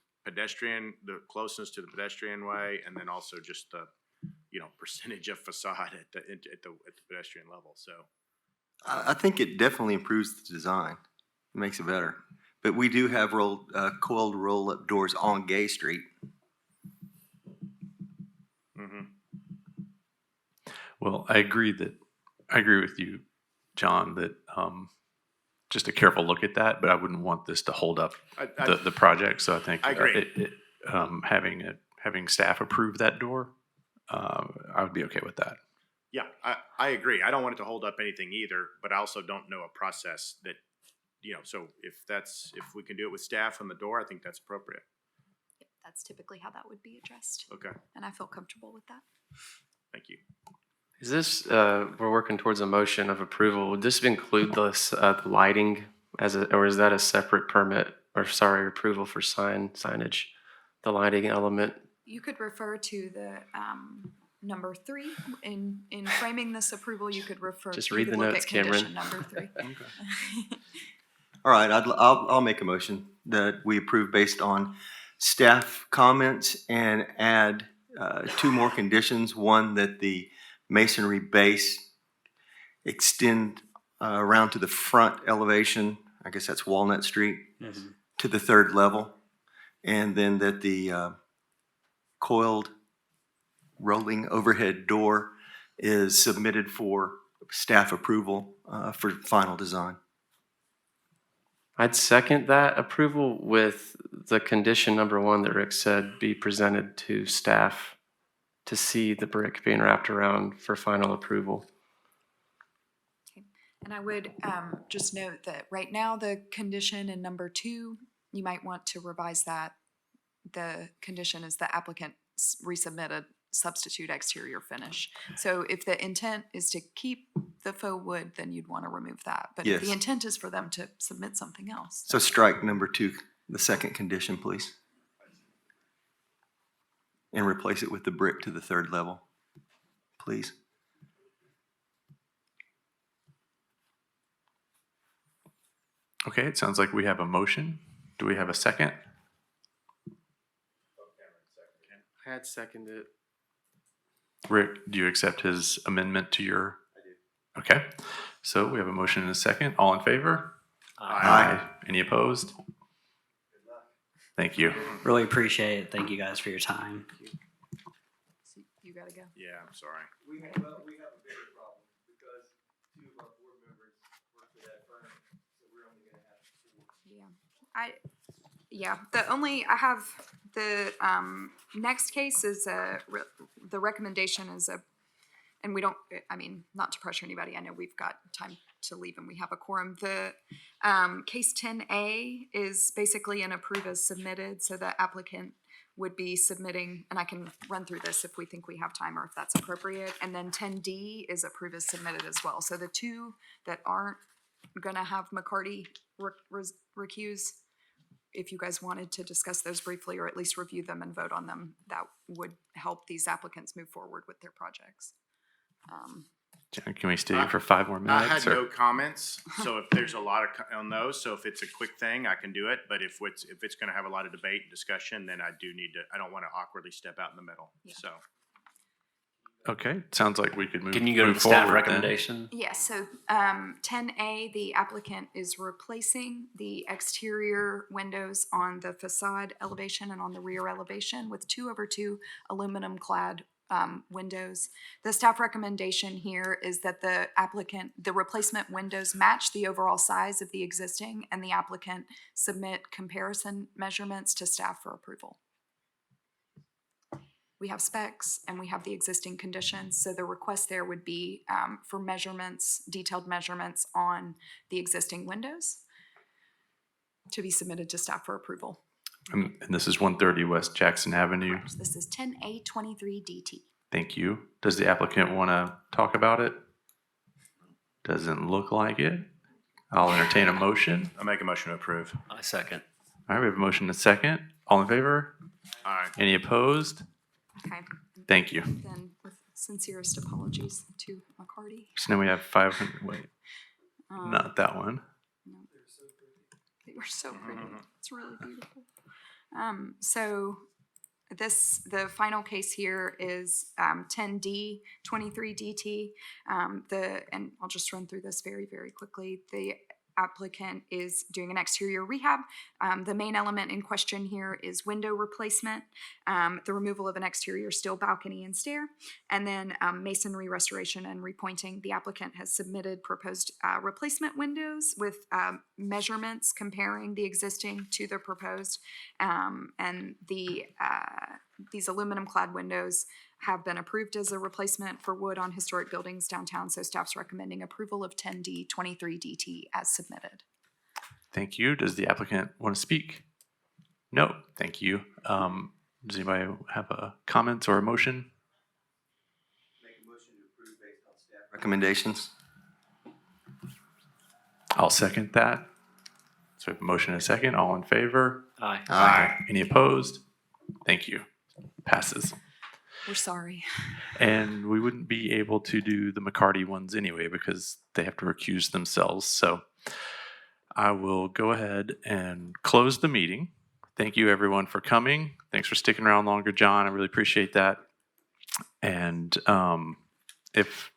closeness to the pedestrian way, and then also just the, you know, percentage of facade at the pedestrian level. So I think it definitely improves the design. It makes it better. But we do have coiled roll-up doors on Gay Street. Well, I agree with you, John, that just a careful look at that, but I wouldn't want this to hold up the project. So I think I agree. Having staff approve that door, I would be okay with that. yeah, I agree. I don't want it to hold up anything either, but I also don't know a process that, you know, so if we can do it with staff on the door, I think that's appropriate. Yep, that's typically how that would be addressed, Okay, and I feel comfortable with that. thank you. Is this, we're working towards a motion of approval, would this include the lighting or is that a separate permit, or sorry, approval for signage, the lighting element? You could refer to the number 3 in framing this approval. You could refer. Just you read could the look notes, at condition Cameron. Number 3. All right, I'll make a motion that we approve based on staff comments and add 2 more conditions. One, that the masonry base extend around to the front elevation, I guess that's Walnut Street, to the 3rd level. And then that the coiled rolling overhead door is submitted for staff approval for final design. I'd second that approval with the condition number 1 that Rick said be presented to staff to see the brick being wrapped around for final approval. And I would just note that right now the condition in number 2, you might want to revise that. The condition is the applicant resubmit a substitute exterior finish. So if the intent is to keep the faux wood, then you'd want to remove that. But if the Yes. intent is for them to submit something else. So strike number 2, the second condition, please. And replace it with the brick to the 3rd level, please. Okay, it sounds like we have a motion. Do we have a second? I had seconded it. Rick, do you accept his amendment to your? I do. Okay, so we have a motion and a second. All in favor? Aye. Any opposed? Thank you. Really appreciate it. Thank you guys for your time. So you gotta go. Yeah, I'm sorry. We have a bigger problem because 2 of our board members work for that firm, so we're only gonna have 4. I have the next case is the recommendation is and we don't, I mean, not to pressure anybody, I know we've got time to leave and we have a quorum. The case 10A is basically an approve as submitted, so the applicant would be submitting, and I can run through this if we think we have time or if that's appropriate. And then 10D is approve as submitted as well. So the two that aren't gonna have McCarty recuse, if you guys wanted to discuss those briefly or at least review them and vote on them, that would help these applicants move forward with their projects. John, can we stay here for 5 more minutes? I had or- no comments, so if there's a lot of on those, so if it's a quick thing, I can do it. But if it's going to have a lot of debate and discussion, then I do need to. I don't want to awkwardly step out in the middle. Yeah. So Okay, sounds like we could move. Can you go to move the staff forward then. recommendation? Yes, so 10A, the applicant is replacing the exterior windows on the facade elevation and on the rear elevation with 2/2 aluminum clad windows. The staff recommendation here is that the replacement windows match the overall size of the existing and the applicant submit comparison measurements to staff for approval. We have specs and we have the existing conditions, so the request there would be for measurements, detailed measurements on the existing windows to be submitted to staff for approval. And this is 130 West Jackson Avenue. This is 10A23DT. Thank you. Does the applicant want to talk about it? Doesn't look like it. I'll entertain a motion. I make a motion to approve. I second. All right, we have a motion and a second. All in favor? All right. Any opposed? Okay, Thank you. then with sincerest apologies to McCarty. So now we have 500, wait, not that one. No. They were so pretty. It's really beautiful. So the final case here is 10D 23DT. And I'll just run through this very, very quickly. The applicant is doing an exterior rehab. The main element in question here is window replacement, the removal of an exterior steel balcony and stair, and then masonry restoration and repointing. The applicant has submitted proposed replacement windows with measurements comparing the existing to the proposed, and these aluminum clad windows have been approved as a replacement for wood on historic buildings downtown, so staff's recommending approval of 10D 23DT as submitted. Thank you. Does the applicant want to speak? No, thank you. Does anybody have a comment or a motion? Make a motion to approve based on staff recommendations. I'll second that. So we have a motion and a second. All in favor? Aye. Aye. Any opposed? Thank you. Passes. We're sorry. And we wouldn't be able to do the McCarty ones anyway because they have to recuse themselves. So I will go ahead and close the meeting. Thank you everyone for coming. Thanks for sticking around longer, John. I really appreciate that. And if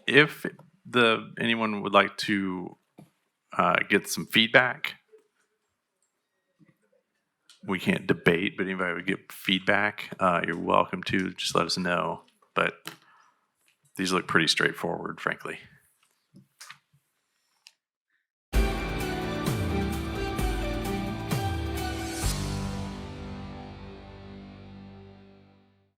anyone would like to get some feedback, we can't debate, but anybody would get feedback, you're welcome to. Just let us know. But these look pretty straightforward, frankly.